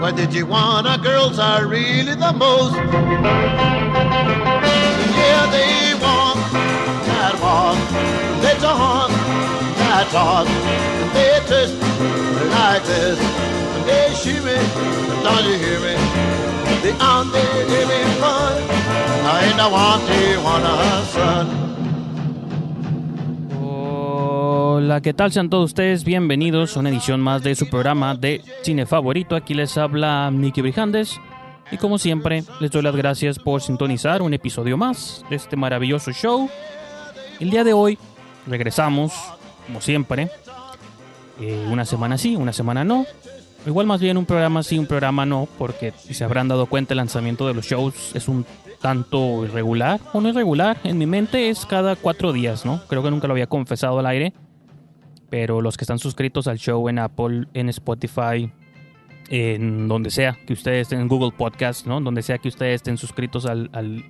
But the Tijuana girls are really the most. Yeah, they walk that walk, they talk that talk, they twist like this, they shimmy, don't you hear me? They out there giving fun, I ain't the one Tijuana son. Hola, ¿qué tal? Sean todos ustedes bienvenidos a una edición más de su programa de cine favorito. Aquí les habla Mickey Brijandes y como siempre les doy las gracias por sintonizar un episodio más de este maravilloso show. El día de hoy regresamos, como siempre, una semana sí, una semana no. Igual más bien un programa sí, un programa no, porque si se habrán dado cuenta el lanzamiento de los shows es un tanto irregular, o no irregular, en mi mente es cada 4 días, ¿no? Creo que nunca lo había confesado al aire, pero los que están suscritos al show en Apple, en Spotify, en donde sea que ustedes estén, en Google Podcast, ¿no? Donde sea que ustedes estén suscritos al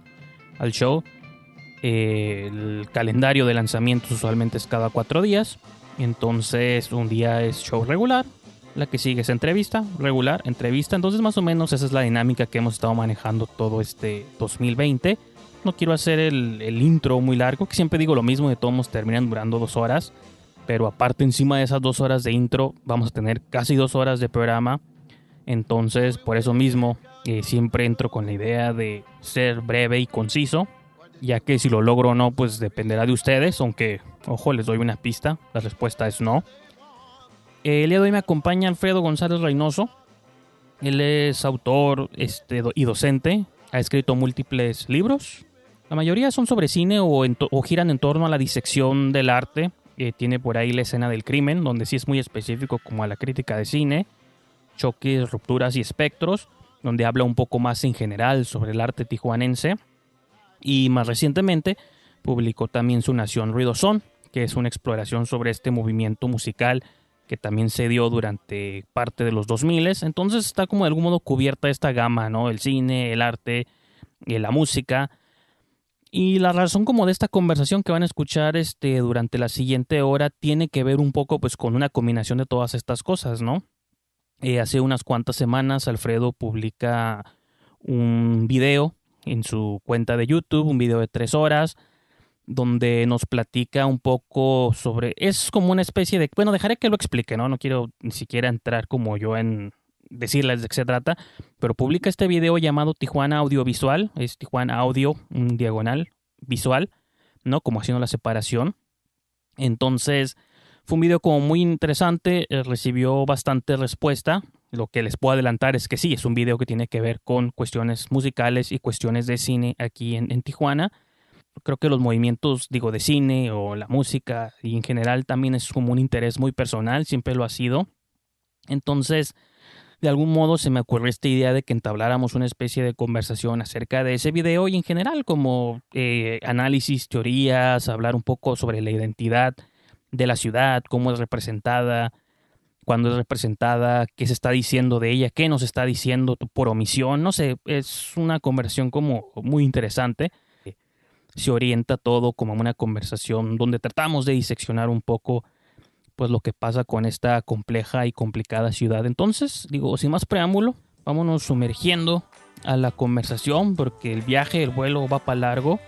show, el calendario de lanzamientos usualmente es cada 4 días, entonces un día es show regular, la que sigue es entrevista, regular, entrevista. Entonces más o menos esa es la dinámica que hemos estado manejando todo este 2020. No quiero hacer el intro muy largo, que siempre digo lo mismo, de todos terminan durando 2 horas. Pero aparte encima de esas 2 horas de intro vamos a tener casi 2 horas de programa. Entonces por eso mismo siempre entro con la idea de ser breve y conciso. Ya que si lo logro o no pues dependerá de ustedes. Aunque, ojo, les doy una pista, la respuesta es no. El día de hoy me acompaña Alfredo González Reynoso. Él es autor y docente. Ha escrito múltiples libros. La mayoría son sobre cine o giran en torno a la disección del arte. Tiene por ahí La escena del crimen, donde sí es muy específico como a la crítica de cine. Choques, rupturas y espectros, donde habla un poco más en general sobre el arte tijuanense. Y más recientemente publicó también su Nación Ruidosón, que es una exploración sobre este movimiento musical que también se dio durante parte de los 2000. Entonces está como de algún modo cubierta esta gama, ¿no? El cine, el arte, la música. Y la razón como de esta conversación que van a escuchar durante la siguiente hora tiene que ver un poco pues con una combinación de todas estas cosas, ¿no? Hace unas cuantas semanas Alfredo publica un video en su cuenta de YouTube, un video de 3 horas, donde nos platica un poco sobre... Es como una especie de... Bueno, dejaré que lo explique, ¿no? No quiero ni siquiera entrar como yo en decirles de qué se trata, pero publica este video llamado Tijuana Audiovisual, es Tijuana Audio, un diagonal visual, ¿no? Como haciendo la separación. Entonces, fue un video como muy interesante, recibió bastante respuesta. Lo que les puedo adelantar es que sí, es un video que tiene que ver con cuestiones musicales y cuestiones de cine aquí en Tijuana. Creo que los movimientos, de cine o la música y en general también es como un interés muy personal, siempre lo ha sido. Entonces, de algún modo se me ocurrió esta idea de que entabláramos una especie de conversación acerca de ese video y en general como análisis, teorías, hablar un poco sobre la identidad de la ciudad, cómo es representada, cuándo es representada, qué se está diciendo de ella, qué nos está diciendo por omisión. No sé, es una conversación como muy interesante. Se orienta todo como una conversación donde tratamos de diseccionar un poco pues lo que pasa con esta compleja y complicada ciudad. Entonces, sin más preámbulo, vámonos sumergiendo a la conversación porque el viaje, el vuelo va para largo.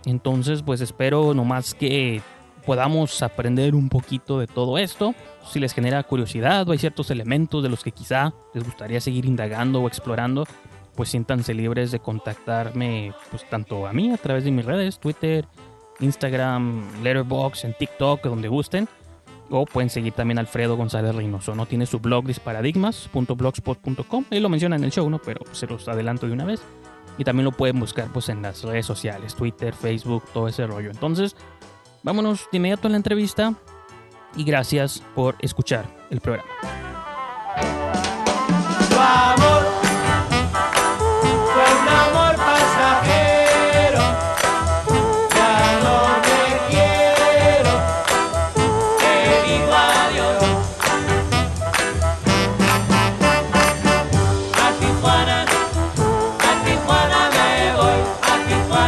Entonces, pues espero nomás que podamos aprender un poquito de todo esto. Si les genera curiosidad o hay ciertos elementos de los que quizá les gustaría seguir indagando o explorando, pues siéntanse libres de contactarme pues tanto a mí a través de mis redes, Twitter, Instagram, Letterboxd, en TikTok, donde gusten. O pueden seguir también a Alfredo González Reynoso, ¿no? Tiene su blog disparadigmas.blogspot.com. Ahí lo menciona en el show, ¿no? Pero se los adelanto de una vez. Y también lo pueden buscar pues en las redes sociales, Twitter, Facebook, todo ese rollo. Entonces, vámonos de inmediato a la entrevista. Y gracias por escuchar el programa. Tu amor fue un amor pasajero, ya no te quiero, te digo adiós. A Tijuana me voy, a Tijuana me voy,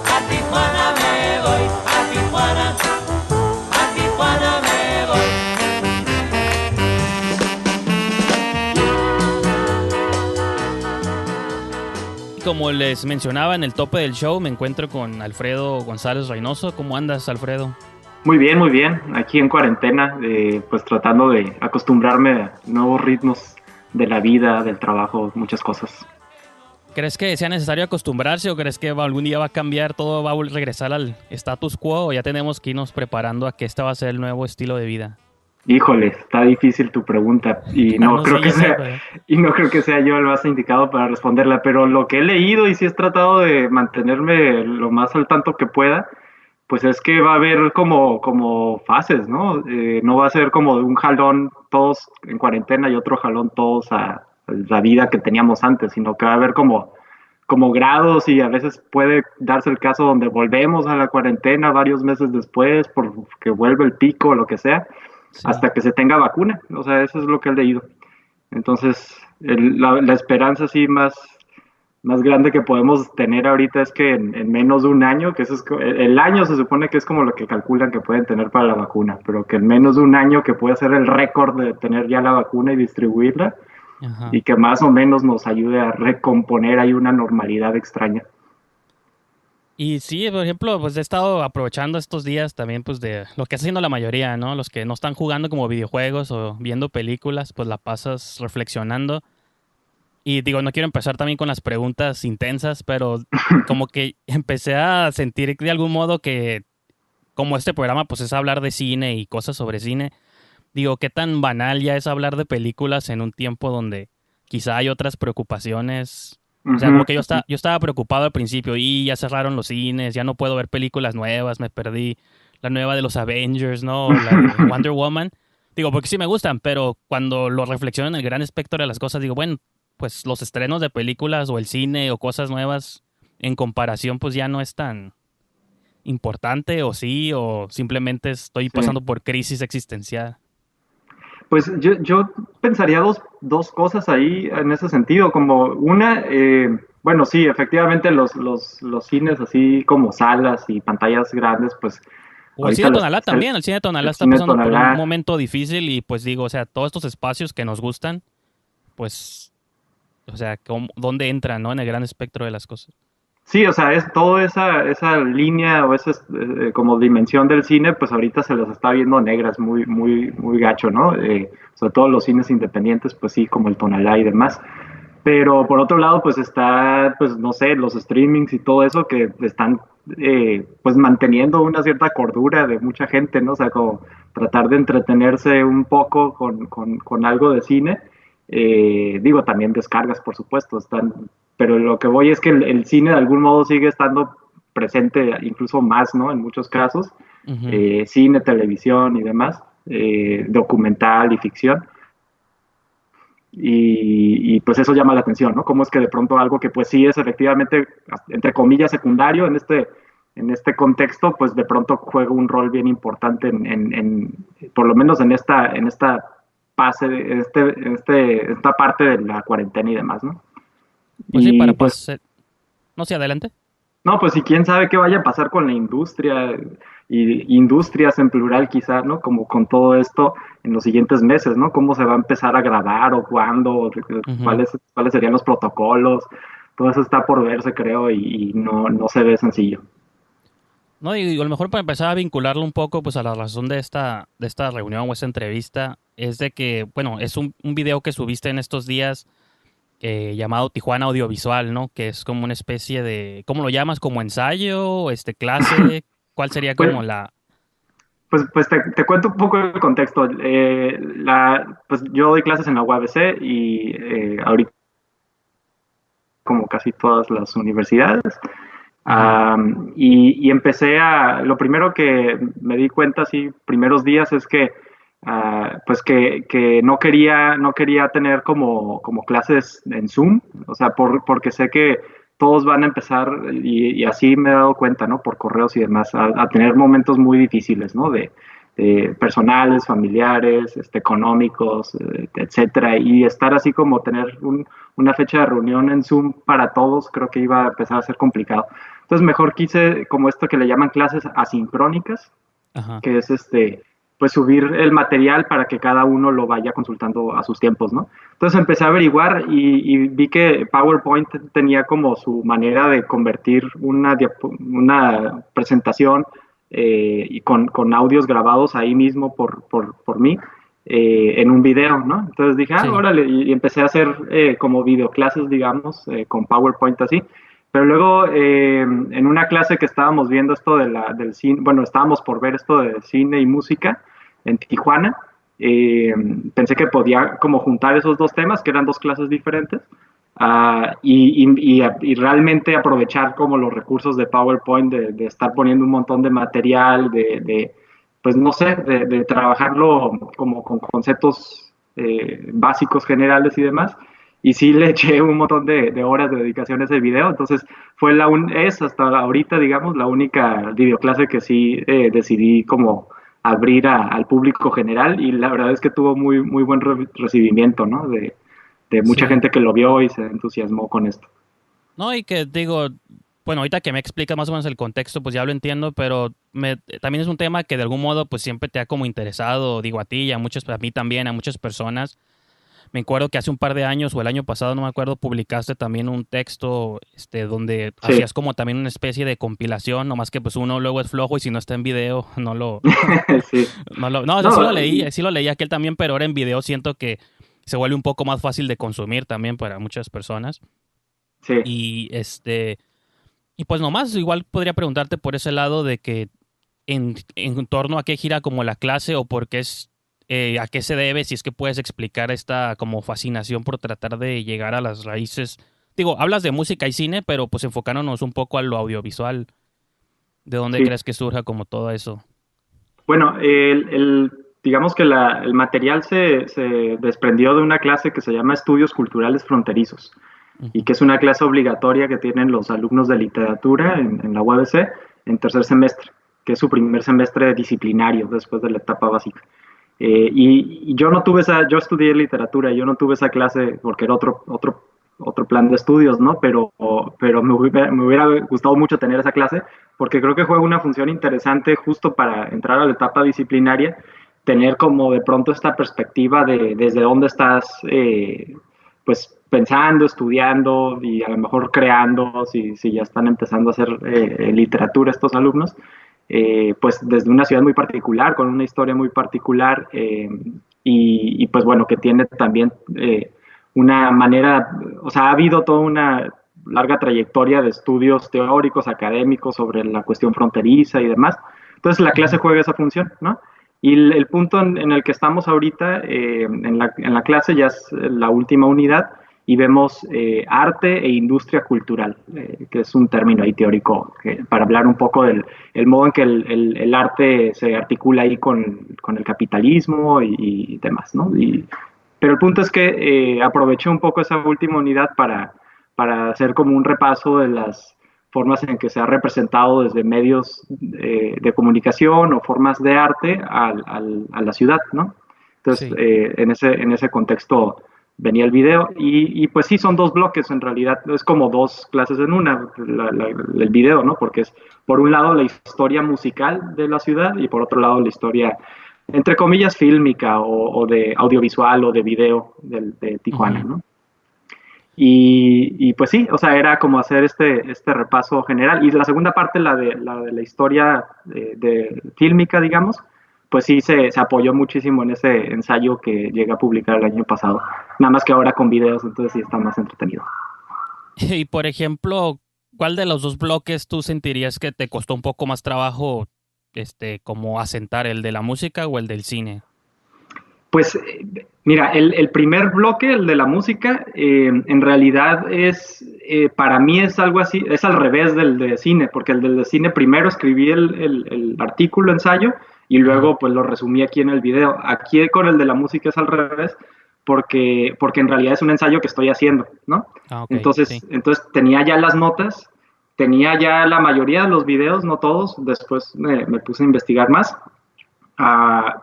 a Tijuana me voy. Como les mencionaba en el tope del show, me encuentro con Alfredo González Reynoso. ¿Cómo andas, Alfredo? Muy bien, muy bien. Aquí en cuarentena, pues tratando de acostumbrarme a nuevos ritmos de la vida, del trabajo, muchas cosas. ¿Crees que sea necesario acostumbrarse o crees que algún día va a cambiar, todo va a regresar al status quo o ya tenemos que irnos preparando a que este va a ser el nuevo estilo de vida? Híjole, está difícil tu pregunta y No creo sé, que ya sé, sea, pero- y no creo que sea yo el más indicado para responderla, pero lo que he leído y sí he tratado de mantenerme lo más al tanto que pueda, pues es que va a haber como fases, ¿no? No va a ser como de un jalón todos en cuarentena y otro jalón todos a la vida que teníamos antes, sino que va a haber como grados y a veces puede darse el caso donde volvemos a la cuarentena varios meses después porque vuelve el pico o lo que sea, Sí. hasta que se tenga vacuna. O sea, eso es lo que he leído. Entonces, la esperanza así más grande que podemos tener ahorita es que en menos de un año, que eso es, el año se supone que es como lo que calculan que pueden tener para la vacuna, pero que en menos de un año que puede ser el récord de tener ya la vacuna y distribuirla, Ajá. y que más o menos nos ayude a recomponer ahí una normalidad extraña. Y sí, por ejemplo, pues he estado aprovechando estos días también, pues de lo que está haciendo la mayoría, ¿no? Los que no están jugando como videojuegos o viendo películas, pues la pasas reflexionando. Y digo, no quiero empezar también con las preguntas intensas, pero como que empecé a sentir de algún modo que como este programa pues es hablar de cine y cosas sobre cine, digo, qué tan banal ya es hablar de películas en un tiempo donde quizá hay otras preocupaciones. O sea, como que yo estaba preocupado al principio y ya cerraron los cines, ya no puedo ver películas nuevas, me perdí la nueva de los Avengers, ¿no? La de Wonder Woman. Digo, porque sí me gustan, pero cuando lo reflexiono en el gran espectro de las cosas, digo, bueno, pues los estrenos de películas o el cine o cosas nuevas en comparación pues ya no es tan importante o sí, o simplemente estoy Sí. pasando por crisis existencial. Pues yo pensaría dos cosas ahí en ese sentido, como una, bueno, sí, efectivamente los cines así como salas y pantallas grandes, pues O el cine ahorita de Tonalá también, el cine de Tonalá el está cine pasando por un Tonalá, momento difícil y pues digo, o sea, todos estos espacios que nos gustan, pues, o sea, ¿dónde entran, no? En el gran espectro de las cosas. sí, o sea, es toda esa línea o esa como dimensión del cine, pues ahorita se las está viendo negras, muy gacho, ¿no? Sobre todo los cines independientes, pues sí, como el Tonalá y demás. Pero por otro lado, pues está, pues no sé, los streamings y todo eso que están, pues manteniendo una cierta cordura de mucha gente, ¿no? O sea, como tratar de entretenerse un poco con algo de cine. Digo, también descargas, por supuesto, están, pero lo que voy es que el cine de algún modo sigue estando presente, incluso más, ¿no? En muchos casos, Ujú. cine, televisión y demás, documental y ficción. Y pues eso llama la atención, ¿no? Cómo es que de pronto algo que pues sí es efectivamente, entre comillas, secundario en este contexto, pues de pronto juega un rol bien importante por lo menos en esta fase, esta parte de la cuarentena y demás, ¿no? Pues sí, para Y pues pasar. No sé, adelante. no, pues y quién sabe qué vaya a pasar con la industria y industrias en plural quizá, ¿no? Como con todo esto en los siguientes meses, ¿no? ¿Cómo se va a empezar a grabar o cuándo? Ujú. ¿Cuáles serían los protocolos? Todo eso está por verse, creo, y no se ve sencillo. No, y a lo mejor para empezar a vincularlo un poco pues a la razón de esta reunión o esta entrevista, es de que, bueno, es un video que subiste en estos días llamado Tijuana Audiovisual, ¿no? Que es como una especie de, ¿cómo lo llamas? ¿Como ensayo? ¿Clase? ¿Cuál sería Pues, como la...? pues te cuento un poco el contexto. Pues yo doy clases en la UABC y ahorita como casi todas las universidades. Ujú. Y empecé lo primero que me di cuenta, así, primeros días, es que, pues que no quería tener como clases en Zoom, o sea, porque sé que todos van a empezar, y así me he dado cuenta, ¿no? Por correos y demás, a tener momentos muy difíciles, ¿no? De personales, familiares, económicos, etcétera, y estar así como tener una fecha de reunión en Zoom para todos, creo que iba a empezar a ser complicado. Entonces mejor quise como esto que le llaman clases asincrónicas, Ajá. que es pues subir el material para que cada uno lo vaya consultando a sus tiempos, ¿no? Entonces empecé a averiguar y vi que PowerPoint tenía como su manera de convertir una presentación y con audios grabados ahí mismo por mí en un video, ¿no? Entonces dije, Sí. órale, y empecé a hacer como videoclases, digamos, con PowerPoint así. Pero luego en una clase que estábamos viendo esto del cine, bueno, estábamos por ver esto de cine y música en Tijuana, pensé que podía como juntar esos dos temas, que eran dos clases diferentes, y realmente aprovechar como los recursos de PowerPoint, de estar poniendo un montón de material, pues no sé, de trabajarlo como con conceptos básicos generales y demás. Y sí le eché un montón de horas de dedicación a ese video, entonces es hasta ahorita, digamos, la única videoclase que sí decidí como abrir al público general, y la verdad es que tuvo muy, muy buen recibimiento, ¿no? De mucha Sí. gente que lo vio y se entusiasmó con esto. No, y que digo, bueno, ahorita que me explicas más o menos el contexto, pues ya lo entiendo, pero también es un tema que de algún modo pues siempre te ha como interesado, digo a ti y a mí también, a muchas personas. Me acuerdo que hace un par de años o el año pasado, no me acuerdo, publicaste también un texto donde Sí, hacías como también una especie de compilación, nomás que pues uno luego es flojo y si no está en video sí. no, o sea, No, sí lo leí aquel también, pero ahora en video siento que se vuelve un poco más fácil de consumir también para muchas personas. sí. Y y pues nomás, igual podría preguntarte por ese lado de que en torno a qué gira como la clase o por qué a qué se debe, si es que puedes explicar esta como fascinación por tratar de llegar a las raíces. Digo, hablas de música y cine, pero pues enfocándonos un poco a lo audiovisual. ¿De dónde Sí. crees que surja como todo eso? Bueno, digamos que el material se desprendió de una clase que se llama Estudios Culturales Fronterizos, y Ujú. que es una clase obligatoria que tienen los alumnos de literatura en la UABC en tercer semestre, que es su primer semestre disciplinario después de la etapa básica. Y yo no tuve yo estudié literatura, yo no tuve esa clase porque era otro plan de estudios, ¿no? Pero me hubiera gustado mucho tener esa clase porque creo que juega una función interesante justo para entrar a la etapa disciplinaria, tener como de pronto esta perspectiva de desde dónde estás, pues pensando, estudiando y a lo mejor creando, si ya están empezando a hacer literatura estos alumnos, pues desde una ciudad muy particular, con una historia muy particular, y pues bueno, que tiene también una manera, o sea, ha habido toda una larga trayectoria de estudios teóricos, académicos sobre la cuestión fronteriza y demás. Entonces la clase Ujú. juega esa función, ¿no? Y el punto en el que estamos ahorita, en la clase, ya es la última unidad, y vemos arte e industria cultural, que es un término ahí teórico para hablar un poco del el modo en que el arte se articula ahí con el capitalismo y demás, ¿no? Pero el punto es que aproveché un poco esa última unidad para hacer como un repaso de las formas en que se ha representado desde medios de comunicación o formas de arte a la ciudad, ¿no? Entonces, Sí. en ese contexto venía el video y pues sí, son dos bloques en realidad, es como dos clases en una, el video, ¿no? Porque es por un lado la historia musical de la ciudad y por otro lado la historia, entre comillas, fílmica o de audiovisual o de video de Tijuana, Ujú. ¿no? Pues sí, o sea, era como hacer este repaso general. Y la segunda parte, la de la historia fílmica, digamos, pues sí se apoyó muchísimo en ese ensayo que llegué a publicar el año pasado. Nada más que ahora con videos, entonces sí está más entretenido. Y por ejemplo, ¿cuál de los dos bloques tú sentirías que te costó un poco más trabajo, como asentar, el de la música o el del cine? Pues mira, el primer bloque, el de la música, en realidad para mí es algo así, es al revés del de cine, porque el del de cine primero escribí el artículo, ensayo, y Ujú. luego pues lo resumí aquí en el video. Aquí con el de la música es al revés, porque en realidad es un ensayo que estoy haciendo, ¿no? Ah, ok, sí. Entonces tenía ya las notas, tenía ya la mayoría de los videos, no todos, después me puse a investigar más.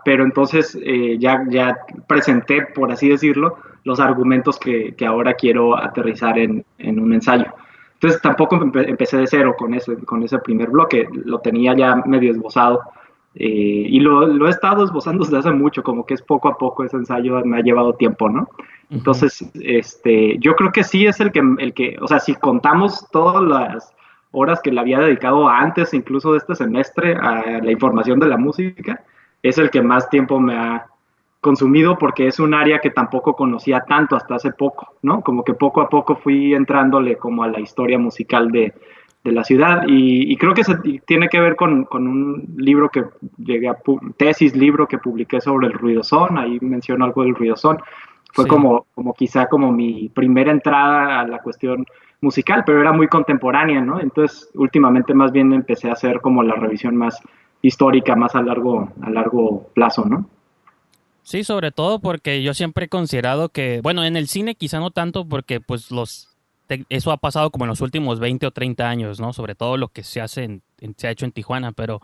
Pero entonces ya presenté, por así decirlo, los argumentos que ahora quiero aterrizar en un ensayo. Entonces tampoco empecé de cero con ese primer bloque, lo tenía ya medio esbozado. Y lo he estado esbozando desde hace mucho, como que es poco a poco ese ensayo, me ha llevado tiempo, ¿no? Ujú. Entonces, yo creo que sí es o sea, si contamos todas las horas que le había dedicado antes, incluso de este semestre, a la información de la música, es el que más tiempo me ha consumido porque es un área que tampoco conocía tanto hasta hace poco, ¿no? Como que poco a poco fui entrándole como a la historia musical de la ciudad y creo que tiene que ver con un libro que llegué a, tesis, libro que publiqué sobre el ruidosón, ahí menciono algo del ruidosón, fue Sí. como quizá como mi primera entrada a la cuestión musical, pero era muy contemporánea, ¿no? Entonces, últimamente más bien empecé a hacer como la revisión más histórica, más a largo plazo, ¿no? Sí, sobre todo porque yo siempre he considerado que, bueno, en el cine quizá no tanto porque pues eso ha pasado como en los últimos 20 o 30 años, ¿no? Sobre todo lo que se hace se ha hecho en Tijuana, pero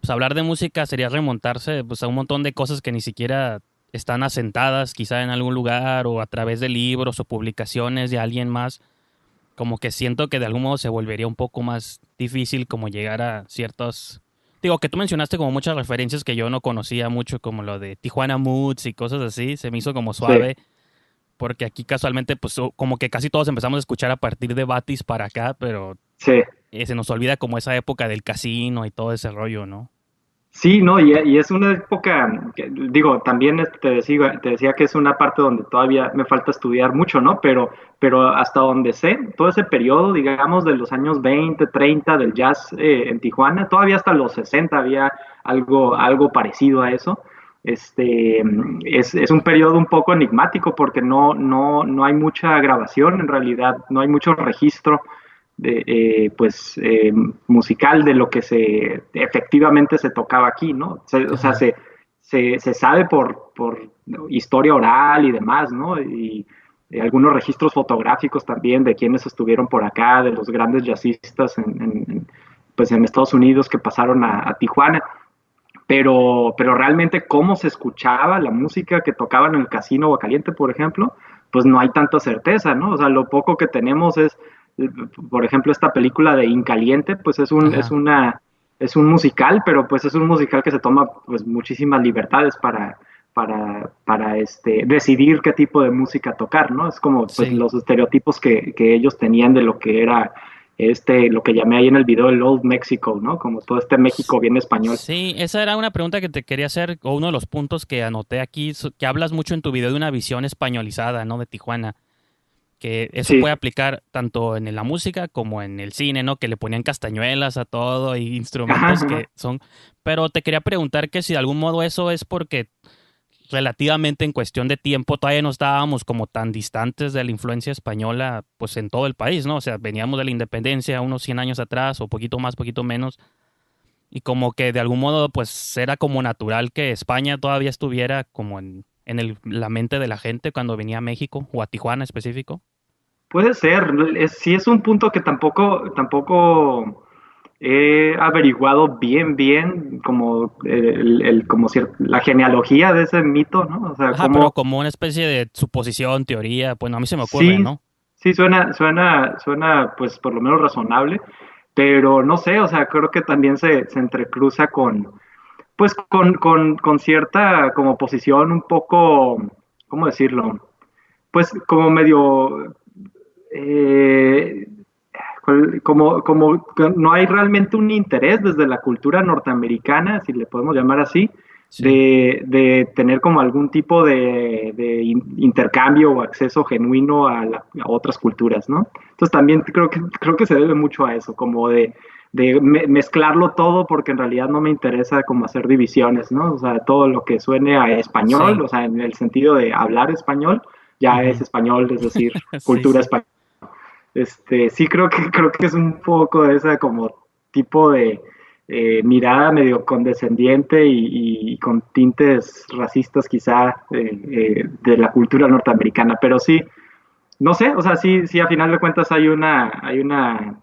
pues hablar de música sería remontarse pues a un montón de cosas que ni siquiera están asentadas quizá en algún lugar o a través de libros o publicaciones de alguien más. Como que siento que de algún modo se volvería un poco más difícil como llegar a ciertos... Digo, que tú mencionaste como muchas referencias que yo no conocía mucho, como lo de Tijuana Moods y cosas así, se me hizo como Sí, suave, porque aquí casualmente pues como que casi todos empezamos a escuchar a partir de Batis para acá, pero sí. se nos olvida como esa época del casino y todo ese rollo, ¿no? Sí, no, y es una época, digo, también te decía que es una parte donde todavía me falta estudiar mucho, ¿no? Pero hasta donde sé, todo ese periodo, digamos, de los años 20, 30 del jazz en Tijuana, todavía hasta los 60 había algo parecido a eso. Es un periodo un poco enigmático porque no hay mucha grabación, en realidad, no hay mucho registro musical de lo que efectivamente se tocaba aquí, ¿no? O sea, Ajá. se sabe por historia oral y demás, ¿no? Y algunos registros fotográficos también de quienes estuvieron por acá, de los grandes jazzistas pues en Estados Unidos que pasaron a Tijuana. Pero realmente cómo se escuchaba la música que tocaban en el Casino Aguacaliente, por ejemplo, pues no hay tanta certeza, ¿no? O sea, lo poco que tenemos es, por ejemplo, esta película de Incaliente, pues Ajá. es un musical, pero pues es un musical que se toma pues muchísimas libertades para decidir qué tipo de música tocar, ¿no? Es como pues Sí. los estereotipos que ellos tenían de lo que era lo que llamé ahí en el video el Old Mexico, ¿no? Como todo este S- México bien español. Sí, esa era una pregunta que te quería hacer, o uno de los puntos que anoté aquí, que hablas mucho en tu video de una visión españolizada, ¿no? De Tijuana. Que eso Sí, puede aplicar tanto en la música como en el cine, ¿no? Que le ponían castañuelas a todo y ajá, instrumentos que ajá. son... Pero te quería preguntar que si de algún modo eso es porque relativamente en cuestión de tiempo todavía no estábamos como tan distantes de la influencia española pues en todo el país, ¿no? O sea, veníamos de la independencia unos 100 años atrás o poquito más, poquito menos y como que de algún modo pues era como natural que España todavía estuviera como la mente de la gente cuando venía a México o a Tijuana específico. Puede ser, sí es un punto que tampoco he averiguado bien, como, la genealogía de ese mito, ¿no? O sea, Ajá, pero cómo, como una especie de suposición, teoría, bueno, a mí se me ocurre, sí, ¿no? sí suena, pues por lo menos razonable, pero no sé, o sea, creo que también se entrecruza pues con cierta como posición un poco, ¿cómo decirlo? Pues como medio eh, como que no hay realmente un interés desde la cultura norteamericana, si le podemos llamar así, Sí. de tener como algún tipo de intercambio o acceso genuino a otras culturas, ¿no? Entonces también creo que se debe mucho a eso, como de mezclarlo todo porque en realidad no me interesa como hacer divisiones, ¿no? O sea, todo lo que suene a español, Sí. o sea, en el sentido de hablar español, ya es Ujú. español, es decir, Sí, cultura sí. española. Sí creo que es un poco de esa como tipo de mirada medio condescendiente y con tintes racistas quizá de la cultura norteamericana, pero sí, no sé, o sea, sí a final de cuentas hay una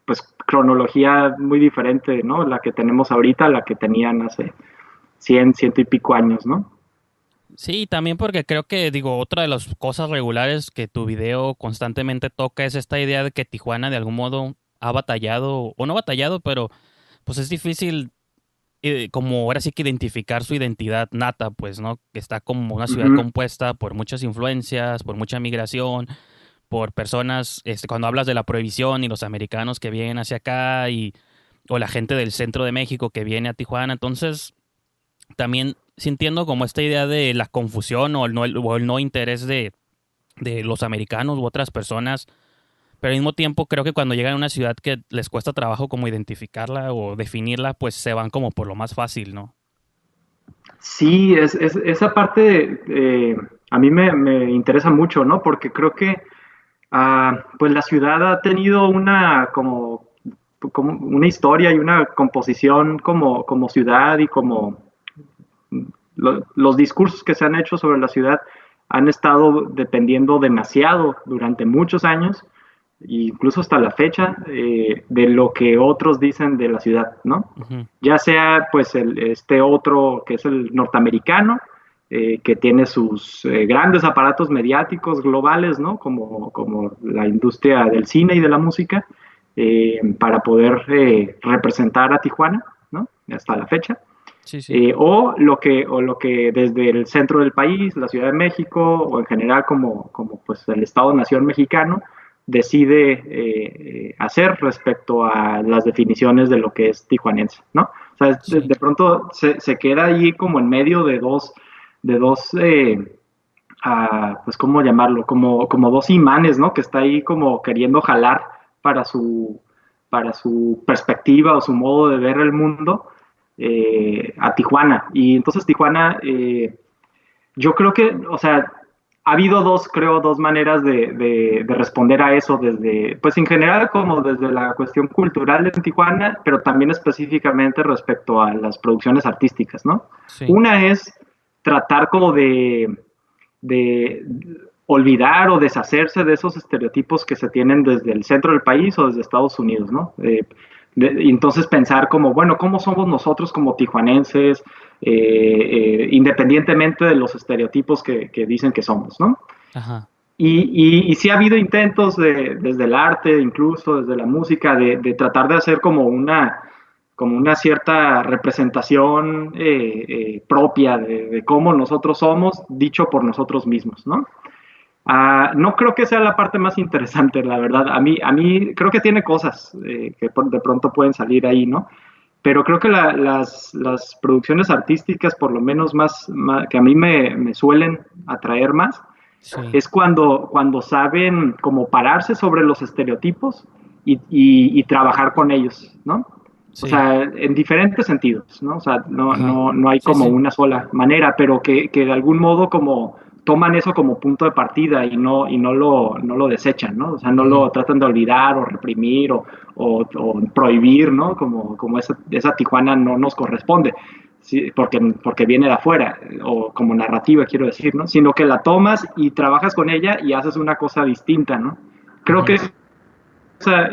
pues cronología muy diferente, ¿no? La que tenemos ahorita, la que tenían hace 100 y pico años, ¿no? Sí, también porque creo que, digo, otra de las cosas regulares que tu video constantemente toca es esta idea de que Tijuana de algún modo ha batallado, o no batallado, pero pues es difícil como ahora sí que identificar su identidad nata, pues, ¿no? Que está como una ciudad Ujú. compuesta por muchas influencias, por mucha migración, por personas, cuando hablas de la prohibición y los americanos que vienen hacia acá o la gente del centro de México que viene a Tijuana, entonces también sintiendo como esta idea de la confusión o el no interés de los americanos u otras personas, pero al mismo tiempo creo que cuando llegan a una ciudad que les cuesta trabajo como identificarla o definirla, pues se van como por lo más fácil, ¿no? Sí, esa parte a mí me interesa mucho, ¿no? Porque creo que pues la ciudad ha tenido como una historia y una composición como ciudad y como los discursos que se han hecho sobre la ciudad han estado dependiendo demasiado durante muchos años, incluso hasta la fecha, de lo que otros dicen de la ciudad, ¿no? Ujú. Ya sea pues este otro que es el norteamericano, que tiene sus grandes aparatos mediáticos globales, ¿no? Como la industria del cine y de la música, para poder representar a Tijuana, ¿no? Hasta la fecha. Sí, sí. O lo que desde el centro del país, la Ciudad de México, o en general como pues el Estado-Nación mexicano, decide hacer respecto a las definiciones de lo que es tijuanense, ¿no? O sea, Sí. de pronto se queda ahí como en medio de dos pues, ¿cómo llamarlo? Como dos imanes, ¿no? Que está ahí como queriendo jalar para su, para su perspectiva o su modo de ver el mundo a Tijuana. Y entonces Tijuana, yo creo que, o sea, ha habido dos maneras de responder a eso, pues en general como desde la cuestión cultural en Tijuana, pero también específicamente respecto a las producciones artísticas, ¿no? Sí. Una es tratar como de olvidar o deshacerse de esos estereotipos que se tienen desde el centro del país o desde Estados Unidos, ¿no? Y entonces pensar como, bueno, ¿cómo somos nosotros como tijuanenses, independientemente de los estereotipos que dicen que somos, ¿no? Ajá. Y sí ha habido intentos desde el arte, incluso desde la música, de tratar de hacer como una cierta representación propia de cómo nosotros somos, dicho por nosotros mismos, ¿no? No creo que sea la parte más interesante, la verdad. A mí creo que tiene cosas que de pronto pueden salir ahí, ¿no? Pero creo que las producciones artísticas, por lo menos más que a mí me suelen atraer más, Sí. es cuando saben como pararse sobre los estereotipos y trabajar con ellos, ¿no? O Sí. sea, en diferentes sentidos, ¿no? O sea, no, Ajá. no, no hay Sí, como sí. una sola manera, pero que de algún modo como toman eso como punto de partida y no lo desechan, ¿no? O sea, no Ujú. lo tratan de olvidar o reprimir o prohibir, ¿no? Como esa Tijuana no nos corresponde, sí, porque viene de afuera, o como narrativa, quiero decir, ¿no? Sino que la tomas y trabajas con ella y haces una cosa distinta, ¿no? Creo Ujú. que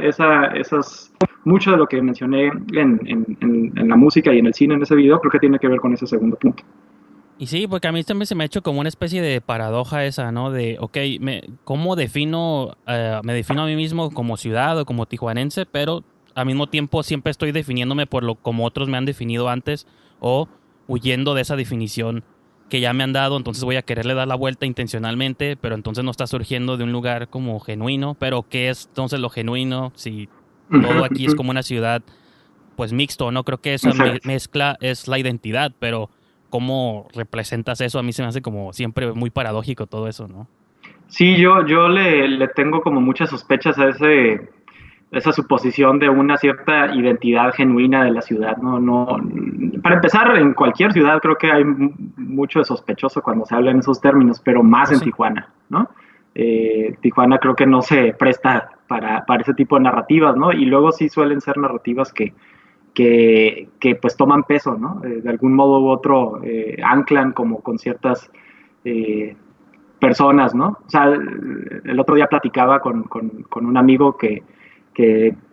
esas, mucho de lo que mencioné en la música y en el cine en ese video, creo que tiene que ver con ese segundo punto. Y sí, porque a mí también se me ha hecho como una especie de paradoja esa, ¿no? De, ok, ¿cómo me defino a mí mismo como ciudad o como tijuanense, pero al mismo tiempo siempre estoy definiéndome por lo como otros me han definido antes o huyendo de esa definición que ya me han dado, entonces voy a quererle dar la vuelta intencionalmente, pero entonces no está surgiendo de un lugar como genuino, pero ¿qué es entonces lo genuino si Uh todo -huh, aquí uh es -huh. como una ciudad pues mixto? No creo que esa Exacto. mezcla es la identidad, pero cómo representas eso, a mí se me hace como siempre muy paradójico todo eso, ¿no? Sí, yo le tengo como muchas sospechas a esa suposición de una cierta identidad genuina de la ciudad, ¿no? No, para empezar, en cualquier ciudad creo que hay mucho de sospechoso cuando se habla en esos términos, pero más Pues en sí. Tijuana, ¿no? Tijuana creo que no se presta para ese tipo de narrativas, ¿no? Y luego sí suelen ser narrativas que pues toman peso, ¿no? De algún modo u otro anclan como con ciertas eh, personas, ¿no? O sea, el otro día platicaba con un amigo que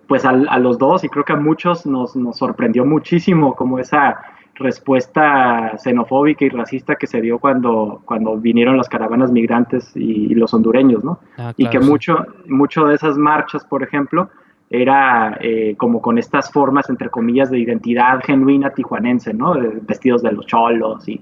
pues a los dos y creo que a muchos nos sorprendió muchísimo como esa respuesta xenofóbica y racista que se dio cuando vinieron las caravanas migrantes y los hondureños, ¿no? Ah, Y que claro, sí. mucho de esas marchas, por ejemplo, era como con estas formas, entre comillas, de identidad genuina tijuanense, ¿no? Vestidos de los cholos y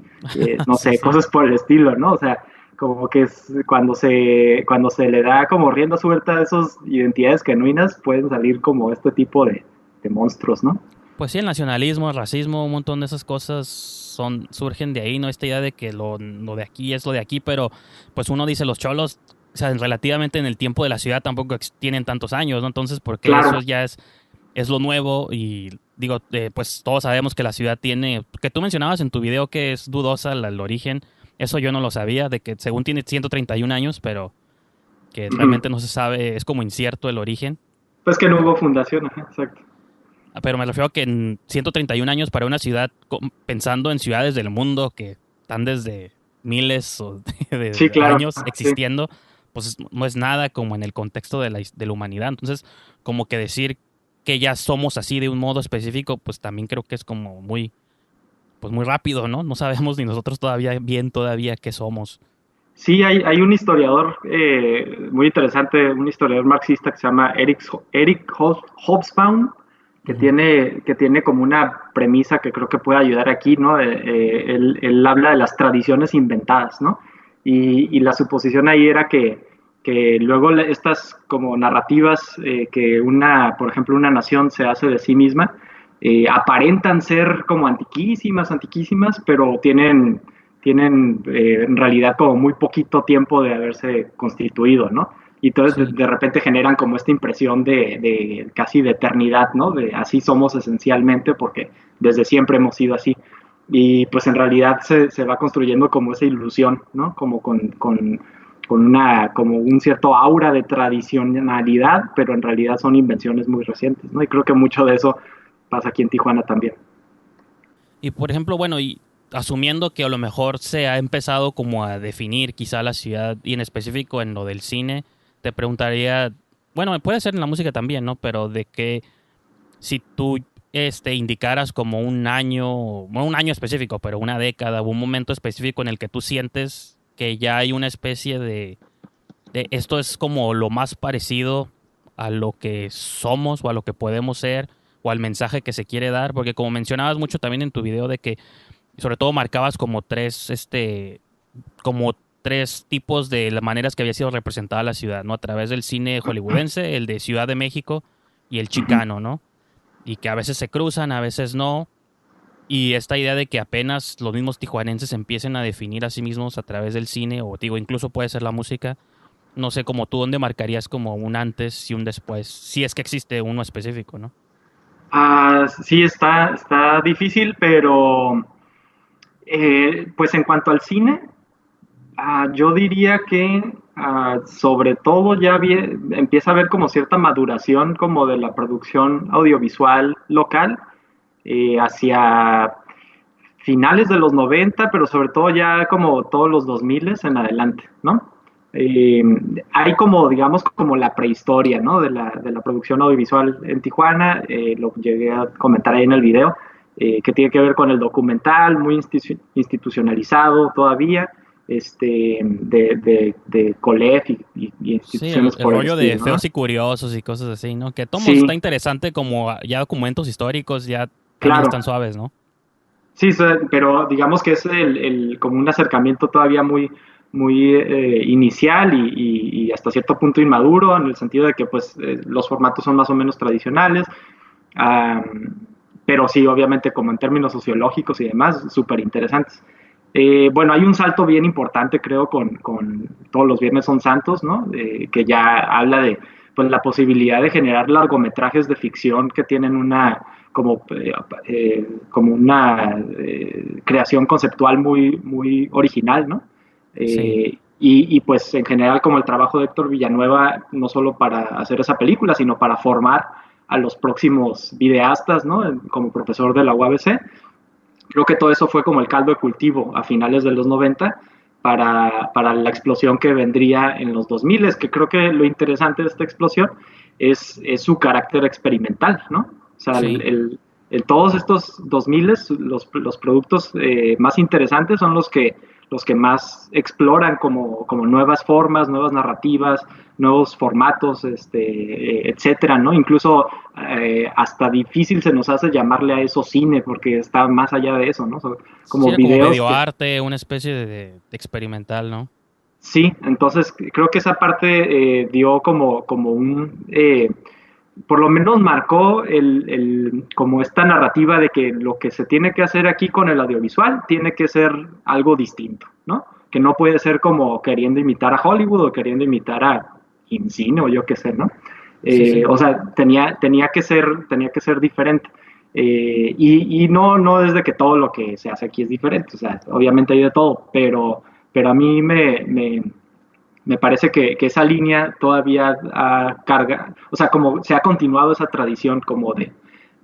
no Sí, sé, sí. cosas por el estilo, ¿no? O sea, como que cuando se le da como rienda suelta a esas identidades genuinas, pueden salir como este tipo de monstruos, ¿no? Pues sí, el nacionalismo, el racismo, un montón de esas cosas surgen de ahí, ¿no? Esta idea de que lo de aquí es lo de aquí, pero pues uno dice los cholos, o sea, relativamente en el tiempo de la ciudad tampoco tienen tantos años, ¿no? Entonces, porque Claro, eso ya es lo nuevo y digo, pues todos sabemos que la ciudad tiene, que tú mencionabas en tu video que es dudosa el origen, eso yo no lo sabía, de que según tiene 131 años, pero que ujú. realmente no se sabe, es como incierto el origen. Pues que no hubo fundación, ajá, exacto. Pero me refiero a que en 131 años para una ciudad, pensando en ciudades del mundo que están desde miles Sí, de claro, años sí. existiendo, pues no es nada como en el contexto de la humanidad. Entonces, como que decir que ya somos así de un modo específico, pues también creo que es como pues muy rápido, ¿no? No sabemos ni nosotros todavía qué somos. Sí, hay un historiador muy interesante, un historiador marxista que se llama Eric Hobsbawm, Ujú. que tiene como una premisa que creo que puede ayudar aquí, ¿no? Él habla de las tradiciones inventadas, ¿no? Y la suposición ahí era que luego estas como narrativas que por ejemplo, una nación se hace de sí misma, aparentan ser como antiquísimas, pero tienen en realidad como muy poquito tiempo de haberse constituido, ¿no? Y entonces Sí. de repente generan como esta impresión de casi de eternidad, ¿no? De así somos esencialmente porque desde siempre hemos sido así. Y pues en realidad se va construyendo como esa ilusión, ¿no? Como como un cierto aura de tradicionalidad, pero en realidad son invenciones muy recientes, ¿no? Y creo que mucho de eso pasa aquí en Tijuana también. Y por ejemplo, bueno, y asumiendo que a lo mejor se ha empezado como a definir quizá la ciudad y en específico en lo del cine, te preguntaría, bueno, puede ser en la música también, ¿no? Pero de que si tú indicaras como un año, no un año específico, pero una década o un momento específico en el que tú sientes que ya hay una especie de esto es como lo más parecido a lo que somos o a lo que podemos ser o al mensaje que se quiere dar, porque como mencionabas mucho también en tu video de que sobre todo marcabas como como tres tipos de las maneras que había sido representada la ciudad, ¿no? A través del cine hollywoodense, el de Ciudad de México y el chicano, ¿no? Y que a veces se cruzan, a veces no. Y esta idea de que apenas los mismos tijuanenses empiecen a definir a sí mismos a través del cine, o digo, incluso puede ser la música, no sé, como tú, ¿dónde marcarías como un antes y un después? Si es que existe uno específico, ¿no? Sí, está difícil, pero pues en cuanto al cine, yo diría que sobre todo empieza a haber como cierta maduración como de la producción audiovisual local hacia finales de los 90, pero sobre todo ya como todos los 2000 en adelante, ¿no? Eh, Hay como, digamos, como la prehistoria, ¿no? De la producción audiovisual en Tijuana, lo llegué a comentar ahí en el video, que tiene que ver con el documental, muy institucionalizado todavía, de COLEF y Sí, instituciones el por el rollo de estilo, ¿no? feos y curiosos y cosas así, ¿no? Que tomo está Sí, interesante como ya documentos históricos ya también claro. están suaves, ¿no? Sí, pero digamos que es como un acercamiento todavía muy inicial y hasta cierto punto inmaduro, en el sentido de que pues los formatos son más o menos tradicionales, um, pero sí, obviamente como en términos sociológicos y demás, súper interesantes. Bueno, hay un salto bien importante, creo, con Todos los viernes son santos, ¿no? Que ya habla de pues, la posibilidad de generar largometrajes de ficción que tienen como una creación conceptual muy original, ¿no? Sí. Pues en general como el trabajo de Héctor Villanueva, no solo para hacer esa película, sino para formar a los próximos videastas, ¿no? Como profesor de la UABC. Creo que todo eso fue como el caldo de cultivo a finales de los 90 para la explosión que vendría en los 2000, que creo que lo interesante de esta explosión es su carácter experimental, ¿no? O sea, Sí. todos estos 2000, los productos más interesantes son los que más exploran como nuevas formas, nuevas narrativas, nuevos formatos, etcétera, ¿no? Incluso hasta difícil se nos hace llamarle a eso cine, porque está más allá de eso, ¿no? Son como Sí, era como videos medio arte, una especie de experimental, ¿no? Sí, entonces creo que esa parte dio como por lo menos marcó como esta narrativa de que lo que se tiene que hacer aquí con el audiovisual tiene que ser algo distinto, ¿no? Que no puede ser como queriendo imitar a Hollywood o queriendo imitar a IMCINE o yo qué sé, ¿no? Sí. O sea, tenía que ser diferente. Y no desde que todo lo que se hace aquí es diferente, o sea, obviamente hay de todo, pero a mí me parece que esa línea todavía carga, o sea, como se ha continuado esa tradición como de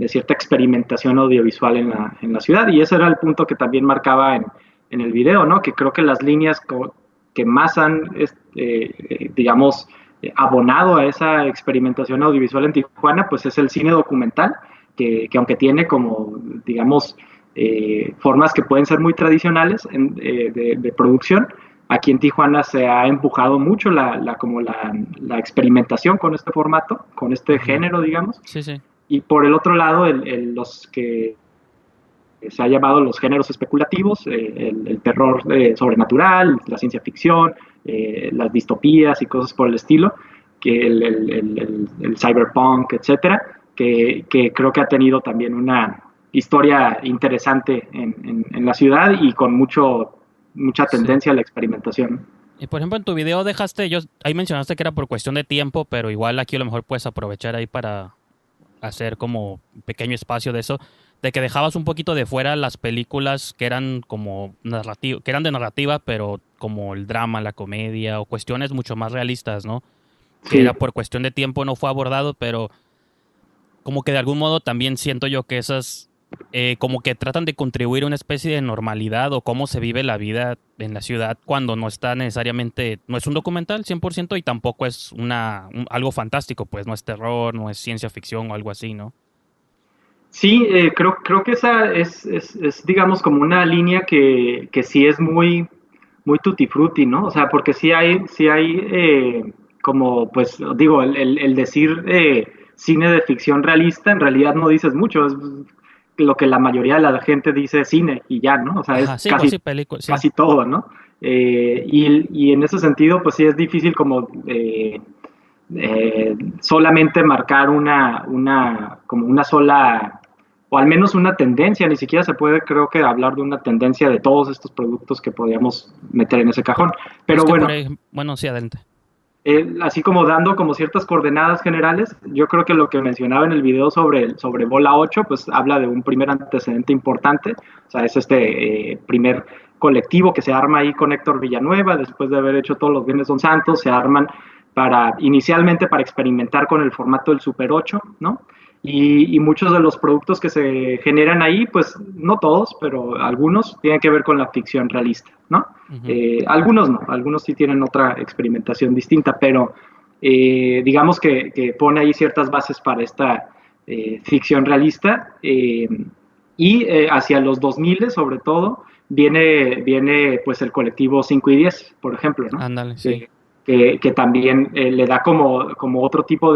cierta experimentación audiovisual en la ciudad, y ese era el punto que también marcaba en el video, ¿no? Que creo que las líneas que más han, digamos, abonado a esa experimentación audiovisual en Tijuana, pues es el cine documental, que aunque tiene como, digamos, formas que pueden ser muy tradicionales de producción, aquí en Tijuana se ha empujado mucho como la experimentación con este formato, con este género, digamos. Sí. Y por el otro lado, los que se ha llamado los géneros especulativos, el terror sobrenatural, la ciencia ficción, las distopías y cosas por el estilo, que el cyberpunk, etcétera, que creo que ha tenido también una historia interesante en la ciudad y con mucha tendencia a la experimentación. Y por ejemplo, en tu video ahí mencionaste que era por cuestión de tiempo, pero igual aquí a lo mejor puedes aprovechar ahí para hacer como un pequeño espacio de eso, de que dejabas un poquito de fuera las películas que eran como que eran de narrativa, pero como el drama, la comedia o cuestiones mucho más realistas, ¿no? Que Sí. era por cuestión de tiempo no fue abordado, pero como que de algún modo también siento yo que esas como que tratan de contribuir a una especie de normalidad o cómo se vive la vida en la ciudad cuando no está necesariamente, no es un documental 100% y tampoco es algo fantástico, pues no es terror, no es ciencia ficción o algo así, ¿no? Sí, creo que esa es, digamos, como una línea que sí es muy, muy tutti frutti, ¿no? O sea, porque sí hay como, pues, digo, el decir cine de ficción realista, en realidad no dices mucho, es lo que la mayoría de la gente dice cine y ya, ¿no? O sea, Ajá, es sí, pues sí, película, sí. casi todo, ¿no? Y en ese sentido, pues sí es difícil como solamente marcar como una sola, o al menos una tendencia, ni siquiera se puede, creo que, hablar de una tendencia de todos estos productos que podríamos meter en ese cajón. Pero bueno, bueno, sí, adelante. así como dando como ciertas coordenadas generales, yo creo que lo que mencionaba en el video sobre Bola 8, pues habla de un primer antecedente importante, o sea, es este primer colectivo que se arma ahí con Héctor Villanueva, después de haber hecho todos los Viernes Son Santos, se arman inicialmente para experimentar con el formato del Super 8, ¿no? Y muchos de los productos que se generan ahí, pues no todos, pero algunos tienen que ver con la ficción realista, ¿no? Algunos no, algunos sí tienen otra experimentación distinta, pero digamos que pone ahí ciertas bases para esta ficción realista y hacia los 2000 sobre todo viene pues el colectivo 5 y 10, por ejemplo, ¿no? Ándale, sí. Que también le da como otro tipo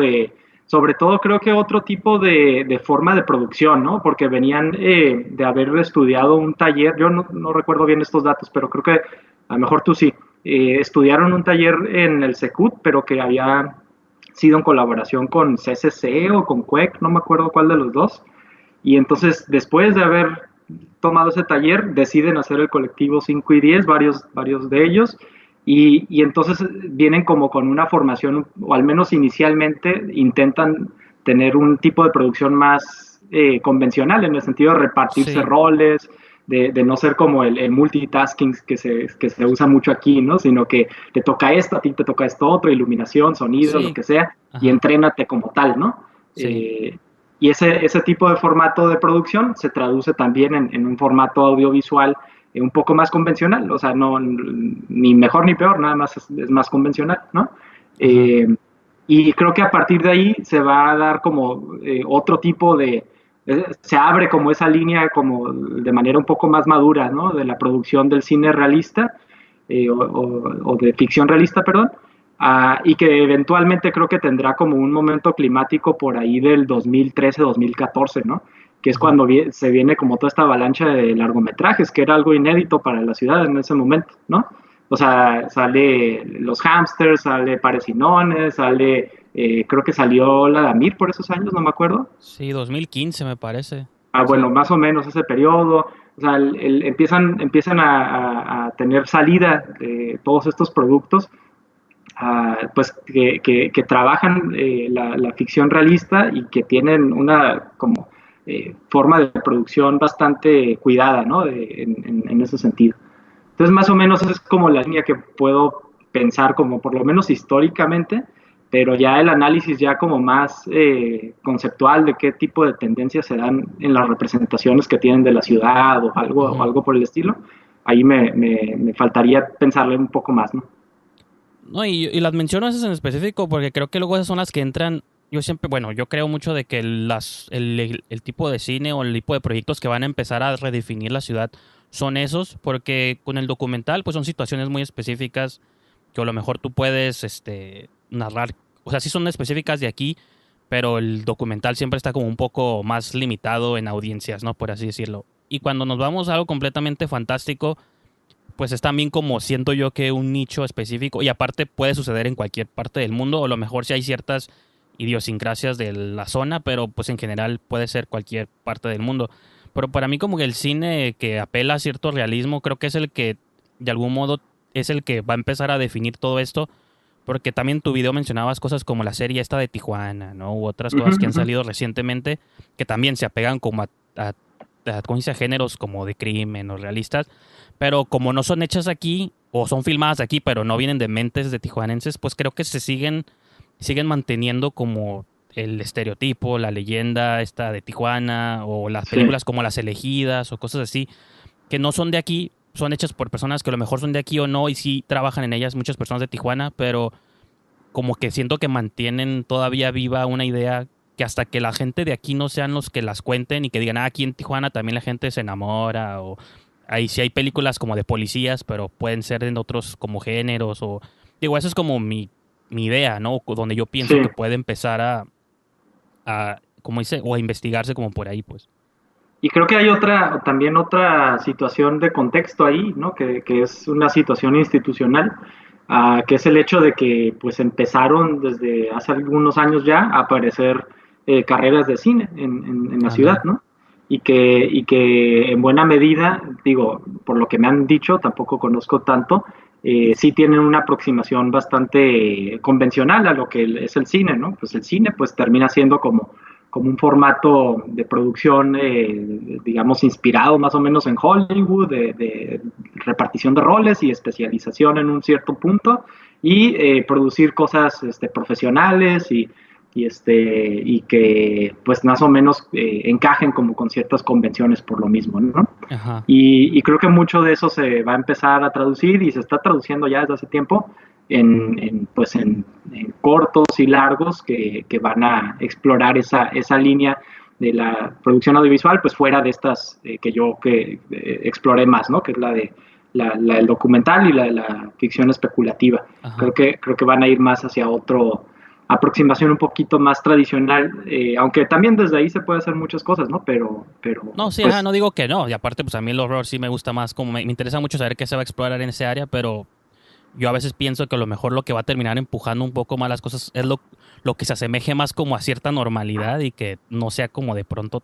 sobre todo creo que otro tipo de forma de producción, ¿no? Porque venían de haber estudiado un taller, yo no recuerdo bien estos datos, pero creo que a lo mejor tú sí, estudiaron un taller en el Secut, pero que había sido en colaboración con CCC o con CUEC, no me acuerdo cuál de los dos, y entonces después de haber tomado ese taller, deciden hacer el colectivo 5 y 10, varios de ellos, y entonces vienen como con una formación, o al menos inicialmente intentan tener un tipo de producción más convencional, en el sentido de repartirse roles, de no ser como el multitasking que se usa mucho aquí, ¿no? Sino que te toca esto, a ti te toca esto otro, iluminación, sonido, lo que sea, y entrénate como tal, ¿no? Sí. Y ese tipo de formato de producción se traduce también en un formato audiovisual un poco más convencional, o sea, no ni mejor ni peor, nada más es más convencional, ¿no? Y creo que a partir de ahí se va a dar como otro tipo de se abre como esa línea como de manera un poco más madura, ¿no? De la producción del cine realista, o de ficción realista, perdón, y que eventualmente creo que tendrá como un momento climático por ahí del 2013-2014, ¿no? Que es cuando se viene como toda esta avalancha de largometrajes, que era algo inédito para la ciudad en ese momento, ¿no? O sea, sale Los Hamsters, sale Pares y Nones, sale, creo que salió La Damir por esos años, no me acuerdo. Sí, 2015 me parece. Bueno, Sí. más o menos ese periodo. O sea, empiezan a tener salida de todos estos productos, pues que trabajan la ficción realista y que tienen una como forma de producción bastante cuidada, ¿no? En ese sentido. Entonces, más o menos esa es como la línea que puedo pensar como por lo menos históricamente, pero ya el análisis ya como más conceptual de qué tipo de tendencias se dan en las representaciones que tienen de la ciudad o algo por el estilo, ahí me faltaría pensarle un poco más, ¿no? No, y las menciono esas en específico porque creo que luego esas son las que entran. Yo siempre, bueno, yo creo mucho de que el tipo de cine o el tipo de proyectos que van a empezar a redefinir la ciudad son esos, porque con el documental pues son situaciones muy específicas que a lo mejor tú puedes narrar, o sea, sí son específicas de aquí, pero el documental siempre está como un poco más limitado en audiencias, ¿no? Por así decirlo. Y cuando nos vamos a algo completamente fantástico, pues es también como siento yo que un nicho específico, y aparte puede suceder en cualquier parte del mundo, o a lo mejor si hay ciertas idiosincrasias de la zona, pero pues en general puede ser cualquier parte del mundo. Pero para mí como que el cine que apela a cierto realismo creo que es el que de algún modo es el que va a empezar a definir todo esto, porque también en tu video mencionabas cosas como la serie esta de Tijuana, ¿no? U otras cosas que han salido recientemente que también se apegan como ¿cómo dice? A géneros como de crimen o realistas, pero como no son hechas aquí o son filmadas aquí, pero no vienen de mentes de tijuanenses, pues creo que siguen manteniendo como el estereotipo, la leyenda esta de Tijuana o las Sí, películas como Las Elegidas o cosas así, que no son de aquí, son hechas por personas que a lo mejor son de aquí o no y sí trabajan en ellas muchas personas de Tijuana, pero como que siento que mantienen todavía viva una idea que hasta que la gente de aquí no sean los que las cuenten y que digan, aquí en Tijuana también la gente se enamora, o ahí sí hay películas como de policías, pero pueden ser en otros como géneros, o digo, eso es como mi idea, ¿no? Donde yo pienso sí. que puede empezar como dice, o a investigarse como por ahí, pues. Y creo que hay también otra situación de contexto ahí, ¿no? Que es una situación institucional, que es el hecho de que pues empezaron desde hace algunos años ya a aparecer carreras de cine en la ciudad, Ándale. ¿no? Y que en buena medida, digo, por lo que me han dicho, tampoco conozco tanto, sí tienen una aproximación bastante convencional a lo que es el cine, ¿no? Pues el cine pues termina siendo como un formato de producción, digamos, inspirado más o menos en Hollywood, de repartición de roles y especialización en un cierto punto, y producir cosas profesionales y que pues más o menos encajen como con ciertas convenciones por lo mismo, ¿no? Ajá. Y creo que mucho de eso se va a empezar a traducir y se está traduciendo ya desde hace tiempo en cortos y largos que van a explorar esa línea de la producción audiovisual, pues fuera de estas que exploré más, ¿no? Que es la de el documental y la de la ficción especulativa. Ajá. Creo que van a ir más hacia otro aproximación un poquito más tradicional, aunque también desde ahí se puede hacer muchas cosas, ¿no? Pero No, sí, ajá, pues no digo que no. Y aparte, pues a mí el horror sí me gusta más, como me interesa mucho saber qué se va a explorar en ese área, pero yo a veces pienso que a lo mejor lo que va a terminar empujando un poco más las cosas es lo que se asemeje más como a cierta normalidad y que no sea como de pronto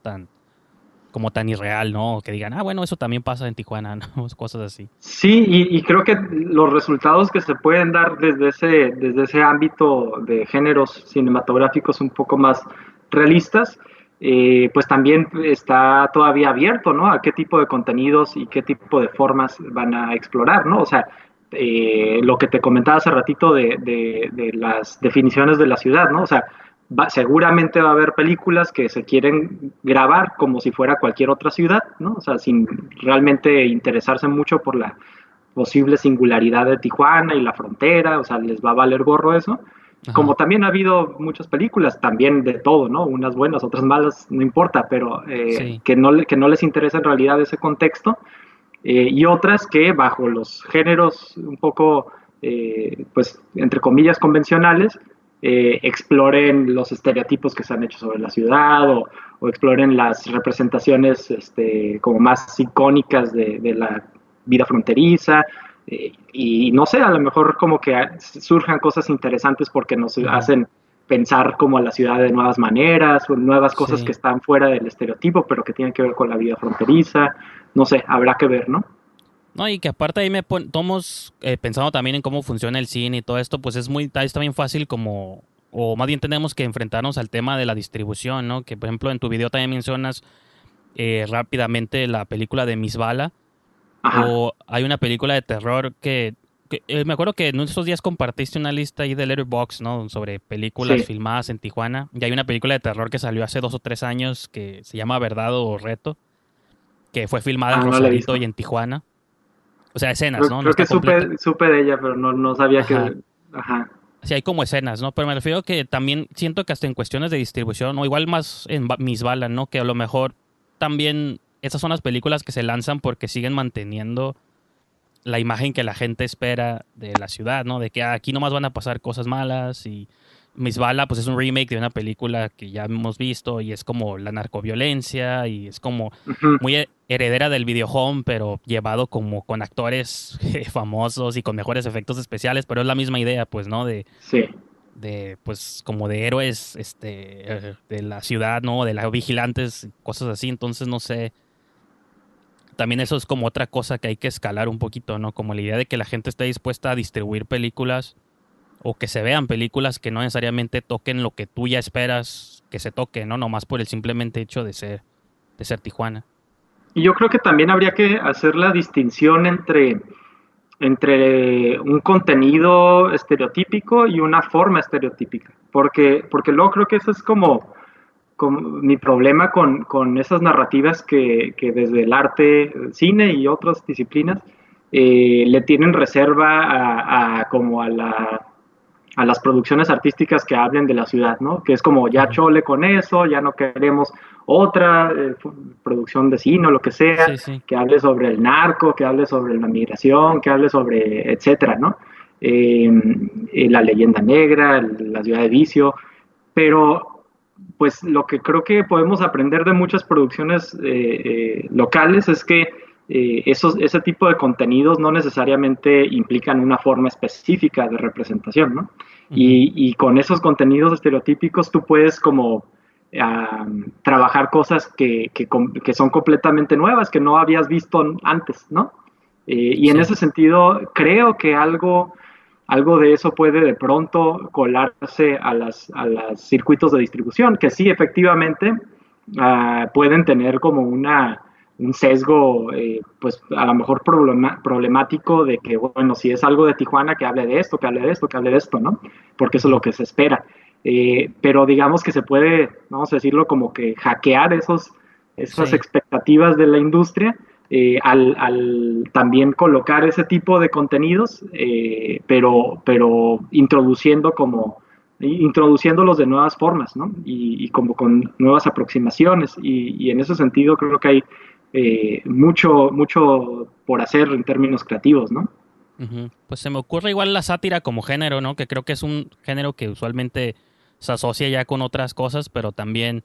como tan irreal, ¿no? Que digan, bueno, eso también pasa en Tijuana, ¿no? Cosas así. sí, y creo que los resultados que se pueden dar desde ese ámbito de géneros cinematográficos un poco más realistas, pues también está todavía abierto, ¿no? A qué tipo de contenidos y qué tipo de formas van a explorar, ¿no? O sea, lo que te comentaba hace ratito de las definiciones de la ciudad, ¿no? O sea, seguramente va a haber películas que se quieren grabar como si fuera cualquier otra ciudad, ¿no? O sea, sin realmente interesarse mucho por la posible singularidad de Tijuana y la frontera, o sea, les va a valer gorro eso. Ajá. como también ha habido muchas películas, también de todo, ¿no? Unas buenas, otras malas, no importa, pero Sí. que no les interesa en realidad ese contexto, y otras que bajo los géneros un poco, pues, entre comillas, convencionales, exploren los estereotipos que se han hecho sobre la ciudad o exploren las representaciones como más icónicas de la vida fronteriza. Y no sé, a lo mejor como que surjan cosas interesantes porque nos Ujú. hacen pensar como a la ciudad de nuevas maneras o nuevas cosas que Sí. están fuera del estereotipo, pero que tienen que ver con la vida fronteriza. No sé, habrá que ver, ¿no? No, y que aparte ahí tomos pensando también en cómo funciona el cine y todo esto, pues es también fácil como, o más bien tenemos que enfrentarnos al tema de la distribución, ¿no? Que por ejemplo en tu video también mencionas rápidamente la película de Miss Bala, Ajá. o hay una película de terror que me acuerdo que en estos días compartiste una lista ahí de Letterboxd, ¿no? Sobre películas Sí. filmadas en Tijuana, y hay una película de terror que salió hace 2 o 3 años que se llama Verdad o Reto, que fue filmada en Ah, no la he Rosarito visto. y en Tijuana. O sea, escenas, ¿no? No Creo está que completa. supe de ella, pero no sabía Ajá. que... Ajá. Sí, hay como escenas, ¿no? Pero me refiero que también siento que hasta en cuestiones de distribución, o igual más en Mis Balas, ¿no? Que a lo mejor también esas son las películas que se lanzan porque siguen manteniendo la imagen que la gente espera de la ciudad, ¿no? De que aquí nomás van a pasar cosas malas y Miss Bala pues es un remake de una película que ya hemos visto y es como la narcoviolencia y es como Ujú. muy heredera del video home, pero llevado como con actores famosos y con mejores efectos especiales, pero es la misma idea, pues, ¿no? Sí. De pues como de héroes de la ciudad, ¿no? De las vigilantes, cosas así, entonces no sé, también eso es como otra cosa que hay que escalar un poquito, ¿no? Como la idea de que la gente esté dispuesta a distribuir películas o que se vean películas que no necesariamente toquen lo que tú ya esperas que se toque, ¿no? Nomás por el simplemente hecho de ser Tijuana. Y yo creo que también habría que hacer la distinción entre un contenido estereotípico y una forma estereotípica. Porque luego creo que eso es como mi problema con esas narrativas que desde el arte, el cine y otras disciplinas le tienen reserva como a las producciones artísticas que hablen de la ciudad, ¿no? Que es como ya Ujú. chole con eso, ya no queremos otra producción de cine o lo que sea, Sí, sí. que hable sobre el narco, que hable sobre la migración, que hable sobre etcétera, ¿no? La leyenda negra, la ciudad de vicio, pero pues lo que creo que podemos aprender de muchas producciones locales es que ese tipo de contenidos no necesariamente implican una forma específica de representación, ¿no? Ujú. Y con esos contenidos estereotípicos tú puedes como trabajar cosas que son completamente nuevas, que no habías visto antes, ¿no? Y en Sí. ese sentido, creo que algo de eso puede de pronto colarse a los circuitos de distribución, que sí, efectivamente, pueden tener como un sesgo, pues a lo mejor problemático de que, bueno, si es algo de Tijuana, que hable de esto, que hable de esto, que hable de esto, ¿no? Porque eso es Ujú. lo que se espera. Pero digamos que se puede, vamos a decirlo, como que hackear esas Sí. expectativas de la industria al también colocar ese tipo de contenidos, pero introduciéndolos de nuevas formas, ¿no? Y como con nuevas aproximaciones. Y en ese sentido creo que hay mucho por hacer en términos creativos, ¿no? Ujú. Pues se me ocurre igual la sátira como género, ¿no? Que creo que es un género que usualmente se asocia ya con otras cosas, pero también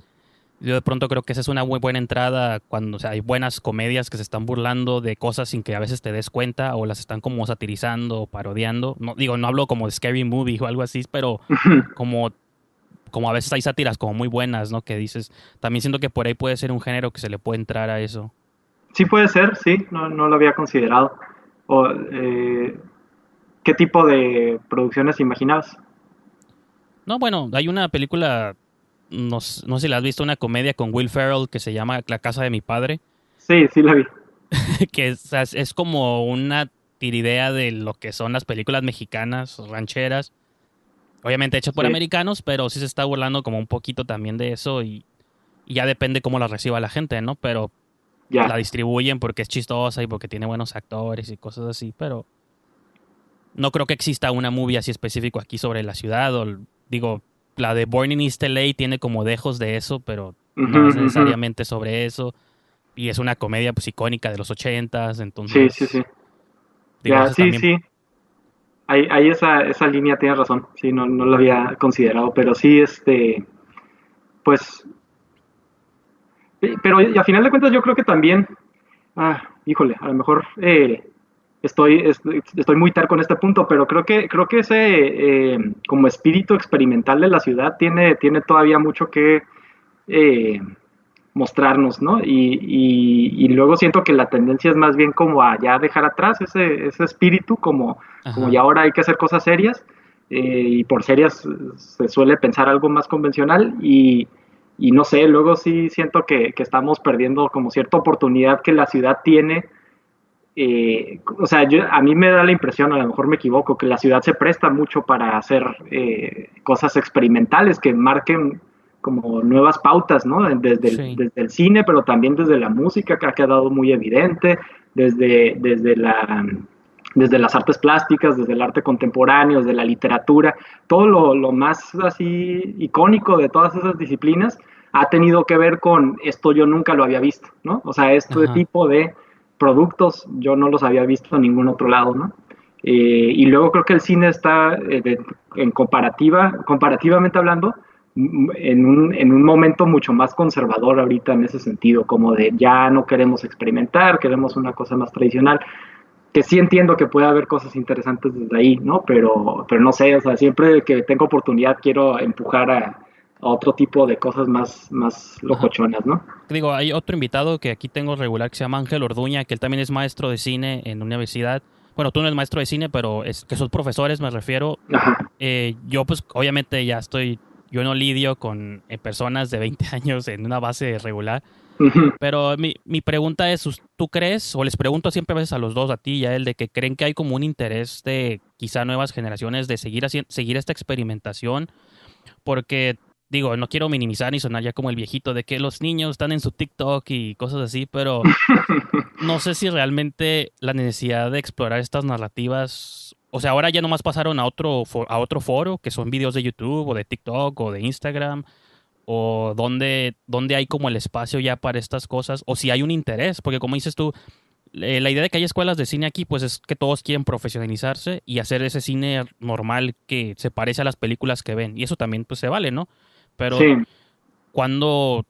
yo de pronto creo que esa es una muy buena entrada cuando, o sea, hay buenas comedias que se están burlando de cosas sin que a veces te des cuenta o las están como satirizando o parodiando. No, digo, no hablo como de Scary Movie o algo así, pero como, como a veces hay sátiras como muy buenas, ¿no? Que dices, también siento que por ahí puede ser un género que se le puede entrar a eso. Sí puede ser, sí, no lo había considerado. O, ¿qué tipo de producciones imaginabas? No, bueno, hay una película, no sé si la has visto, una comedia con Will Ferrell que se llama La casa de mi padre, Sí la vi. que es como una tiridea de lo que son las películas mexicanas, rancheras, obviamente hechas por Sí, americanos, pero sí se está burlando como un poquito también de eso y ya depende cómo la reciba la gente, ¿no? Pero la ya. distribuyen porque es chistosa y porque tiene buenos actores y cosas así, pero no creo que exista una movie así específico aquí sobre la ciudad. Digo, la de Born in East LA tiene como dejos de eso, pero no es necesariamente sobre eso. Y es una comedia pues icónica de los 80s, entonces... Sí. Digo, Ya, eso sí, también... sí. Ahí esa línea tienes razón. Sí, no lo había considerado, pero sí, pues, pero y a final de cuentas yo creo que también, híjole, a lo mejor estoy muy terco en este punto, pero creo que ese como espíritu experimental de la ciudad tiene todavía mucho que eh, mostrarnos, ¿no? Y luego siento que la tendencia es más bien como a ya dejar atrás ese espíritu, como ya ahora hay que hacer cosas serias, y por serias se suele pensar algo más convencional, y no sé, luego sí siento que estamos perdiendo como cierta oportunidad que la ciudad tiene. O sea, a mí me da la impresión, a lo mejor me equivoco, que la ciudad se presta mucho para hacer cosas experimentales que marquen como nuevas pautas, ¿no? Desde el cine, pero también desde la música, que ha quedado muy evidente, desde las artes plásticas, desde el arte contemporáneo, desde la literatura, todo lo más así icónico de todas esas disciplinas ha tenido que ver con esto yo nunca lo había visto, ¿no? O sea, este tipo de productos yo no los había visto en ningún otro lado, ¿no? Y luego creo que el cine está, comparativamente hablando, en un momento mucho más conservador ahorita en ese sentido, como de ya no queremos experimentar, queremos una cosa más tradicional, que sí entiendo que puede haber cosas interesantes desde ahí, ¿no? Pero no sé, o sea, siempre que tengo oportunidad quiero empujar a otro tipo de cosas más locochonas, ¿no? Digo, hay otro invitado que aquí tengo regular que se llama Ángel Orduña, que él también es maestro de cine en universidad. Bueno, tú no eres maestro de cine, pero que son profesores, me refiero. Yo pues obviamente yo no lidio con personas de 20 años en una base regular. Pero mi pregunta es, ¿tú crees, o les pregunto siempre a veces a los dos, a ti y a él, de que creen que hay como un interés de quizá nuevas generaciones de seguir esta experimentación? Porque, digo, no quiero minimizar ni sonar ya como el viejito de que los niños están en su TikTok y cosas así, pero no sé si realmente la necesidad de explorar estas narrativas, o sea, ahora ya nomás pasaron a otro foro, que son videos de YouTube o de TikTok o de Instagram, o dónde hay como el espacio ya para estas cosas, o si hay un interés, porque como dices tú, la idea de que haya escuelas de cine aquí, pues es que todos quieren profesionalizarse y hacer ese cine normal que se parece a las películas que ven, y eso también pues se vale, ¿no? Pero sí. cuando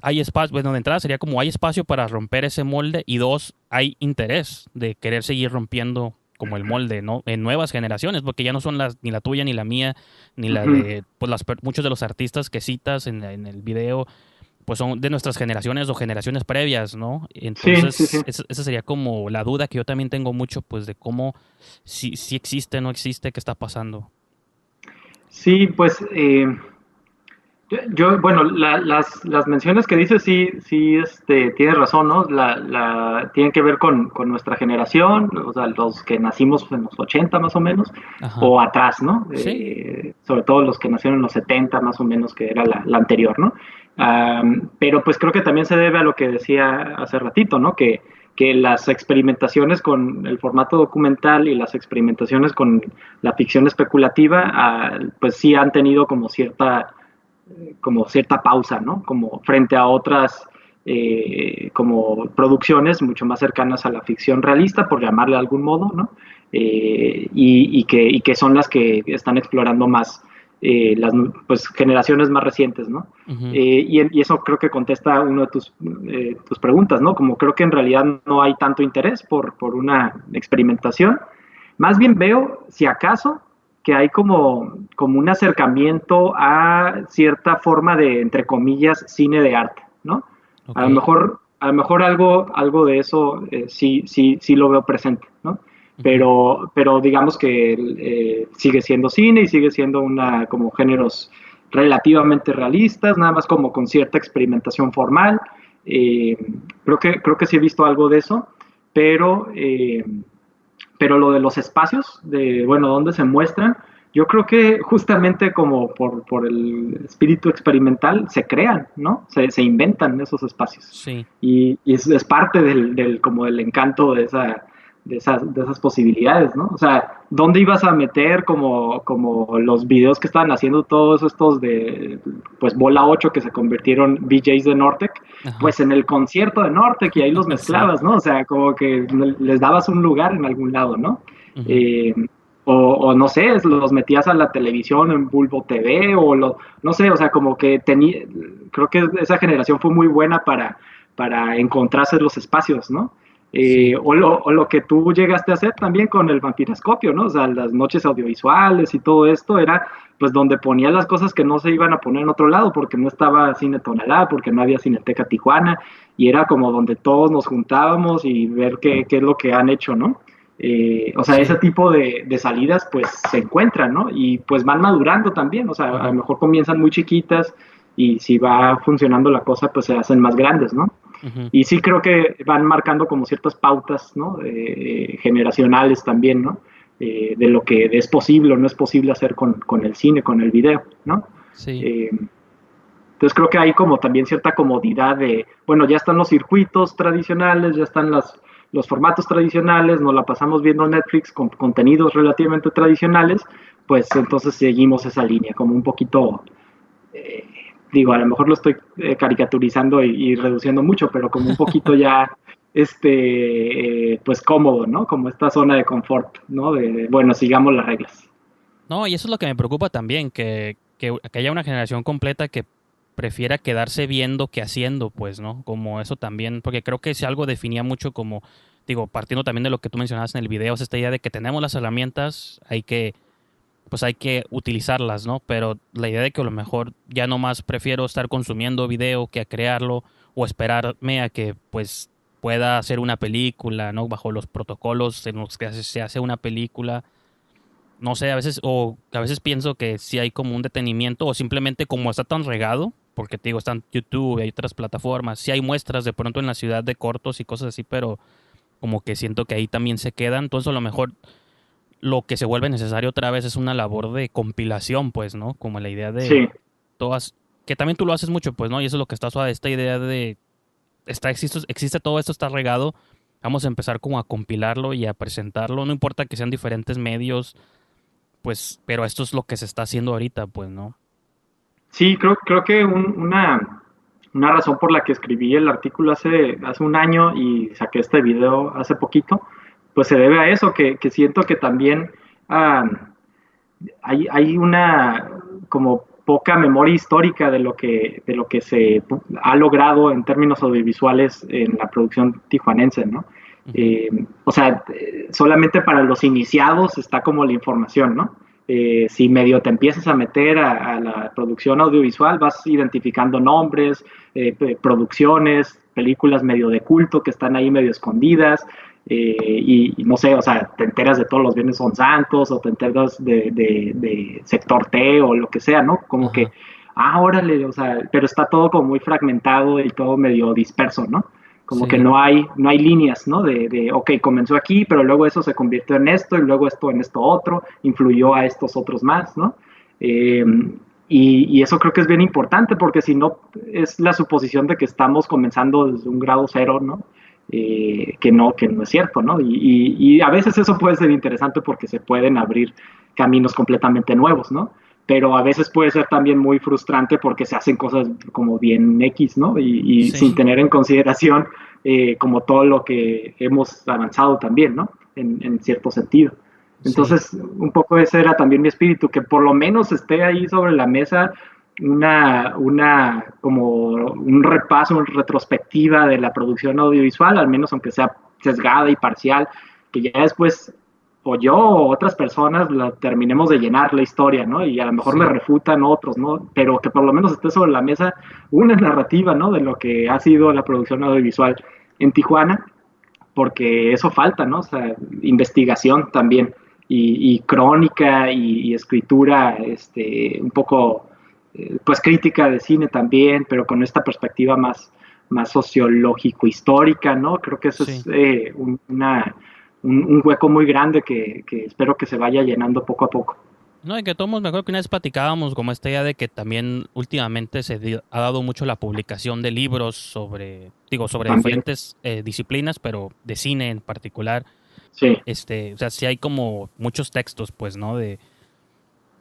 hay espacio, bueno, de entrada sería como hay espacio para romper ese molde, y dos, hay interés de querer seguir rompiendo como el molde, ¿no? En nuevas generaciones, porque ya no son ni la tuya, ni la mía, ni la de pues muchos de los artistas que citas en el video, pues son de nuestras generaciones o generaciones previas, ¿no? Entonces, Sí. Esa sería como la duda que yo también tengo mucho, pues de cómo, si existe, no existe, qué está pasando. Sí, pues bueno, las menciones que dices sí, tienes razón, ¿no? Tienen que ver con nuestra generación, o sea, los que nacimos en los 80 más o menos, o atrás, ¿no? Sí. Sobre todo los que nacieron en los 70 más o menos, que era la anterior, ¿no? Pero pues creo que también se debe a lo que decía hace ratito, ¿no? Que las experimentaciones con el formato documental y las experimentaciones con la ficción especulativa, pues sí han tenido como cierta pausa, ¿no? Como frente a otras como producciones mucho más cercanas a la ficción realista, por llamarle de algún modo, ¿no? Y que son las que están explorando más las pues, generaciones más recientes, ¿no? Y eso creo que contesta una de tus preguntas, ¿no? Como creo que en realidad no hay tanto interés por una experimentación. Más bien veo, si acaso, que hay como un acercamiento a cierta forma de, entre comillas, cine de arte, ¿no? Okay. A lo mejor algo de eso sí lo veo presente, ¿no? Pero digamos que sigue siendo cine y sigue siendo como géneros relativamente realistas, nada más como con cierta experimentación formal. Creo que sí he visto algo de eso, pero lo de los espacios, donde se muestran, yo creo que justamente como por el espíritu experimental se crean, ¿no? Se inventan esos espacios. Sí. Y es parte del encanto de de esas posibilidades, ¿no? O sea, ¿dónde ibas a meter como los videos que estaban haciendo todos estos de, pues, Bola 8 que se convirtieron VJs de Nortec? Ajá. Pues en el concierto de Nortec y ahí los Sí. mezclabas, ¿no? O sea, como que les dabas un lugar en algún lado, ¿no? Ujú. O no sé, los metías a la televisión en Bulbo TV no sé, o sea, como que creo que esa generación fue muy buena para encontrarse los espacios, ¿no? Sí. O lo que tú llegaste a hacer también con el Vampiroscopio, ¿no? O sea, las noches audiovisuales y todo esto era pues donde ponía las cosas que no se iban a poner en otro lado porque no estaba Cine Tonalá, porque no había Cineteca Tijuana y era como donde todos nos juntábamos y ver qué es lo que han hecho, ¿no? O sea, Sí. ese tipo de salidas pues se encuentran, ¿no? Y pues van madurando también, o sea, a lo mejor comienzan muy chiquitas y si va funcionando la cosa pues se hacen más grandes, ¿no? Ujú. Y sí creo que van marcando como ciertas pautas, ¿no? Generacionales también, ¿no? De lo que es posible o no es posible hacer con el cine, con el video, ¿no? Sí. Entonces creo que hay como también cierta comodidad de, bueno, ya están los circuitos tradicionales, ya están los formatos tradicionales, nos la pasamos viendo Netflix con contenidos relativamente tradicionales, pues entonces seguimos esa línea, como un poquito, digo, a lo mejor lo estoy caricaturizando y reduciendo mucho, pero como un poquito ya, pues cómodo, ¿no? Como esta zona de confort, ¿no? Bueno, sigamos las reglas. No, y eso es lo que me preocupa también, que haya una generación completa que prefiera quedarse viendo que haciendo, pues, ¿no? Como eso también, porque creo que si algo definía mucho como, digo, partiendo también de lo que tú mencionabas en el video, es esta idea de que tenemos las herramientas, pues hay que utilizarlas, ¿no? Pero la idea de que a lo mejor ya no más prefiero estar consumiendo video que a crearlo o esperarme a que, pues, pueda hacer una película, ¿no? Bajo los protocolos en los que se hace una película, no sé, a veces pienso que sí hay como un detenimiento o simplemente como está tan regado, porque te digo, están YouTube, hay otras plataformas, sí hay muestras de pronto en la ciudad de cortos y cosas así, pero como que siento que ahí también se quedan, entonces a lo mejor lo que se vuelve necesario otra vez es una labor de compilación, pues, ¿no? Como la idea de Sí, todas, que también tú lo haces mucho, pues, ¿no? Y eso es lo que está suave, esta idea de, existe todo esto, está regado, vamos a empezar como a compilarlo y a presentarlo, no importa que sean diferentes medios, pues, pero esto es lo que se está haciendo ahorita, pues, ¿no? sí, creo que una razón por la que escribí el artículo hace un año y saqué este video hace poquito, pues se debe a eso, que siento que también ah, hay una como poca memoria histórica de lo que se ha logrado en términos audiovisuales en la producción tijuanense, ¿no? Ujú. O sea, solamente para los iniciados está como la información, ¿no? Si medio te empiezas a meter a la producción audiovisual, vas identificando nombres, producciones, películas medio de culto que están ahí medio escondidas, y no sé, o sea, te enteras de todos los bienes son santos, o te enteras de sector T o lo que sea, ¿no? Como que, Ajá. órale, o sea, pero está todo como muy fragmentado y todo medio disperso, ¿no? Como que Sí, no hay líneas, ¿no? Ok, comenzó aquí, pero luego eso se convirtió en esto, y luego esto en esto otro, influyó a estos otros más, ¿no? Eh, y eso creo que es bien importante, porque si no, es la suposición de que estamos comenzando desde un grado cero, ¿no? Que no es cierto, ¿no? Y a veces eso puede ser interesante porque se pueden abrir caminos completamente nuevos, ¿no? Pero a veces puede ser también muy frustrante porque se hacen cosas como bien X, ¿no? Y sin sí, tener en consideración como todo lo que hemos avanzado también, ¿no? En cierto sentido. sí. Entonces, un poco ese era también mi espíritu, que por lo menos esté ahí sobre la mesa como un repaso, una retrospectiva de la producción audiovisual, al menos aunque sea sesgada y parcial, que ya después o yo o otras personas la terminemos de llenar la historia, ¿no? Y a lo mejor me Sí. refutan otros, ¿no? Pero que por lo menos esté sobre la mesa una narrativa, ¿no? De lo que ha sido la producción audiovisual en Tijuana, porque eso falta, ¿no? O sea, investigación también y crónica y escritura, un poco, pues crítica de cine también, pero con esta perspectiva más sociológico-histórica, ¿no? Creo que eso Sí. es un hueco muy grande que espero que se vaya llenando poco a poco. No, y que todos, me acuerdo que una vez platicábamos como esta idea de que también últimamente ha dado mucho la publicación de libros sobre, digo, sobre También, diferentes disciplinas, pero de cine en particular. Sí, O sea, sí hay como muchos textos, pues, ¿no?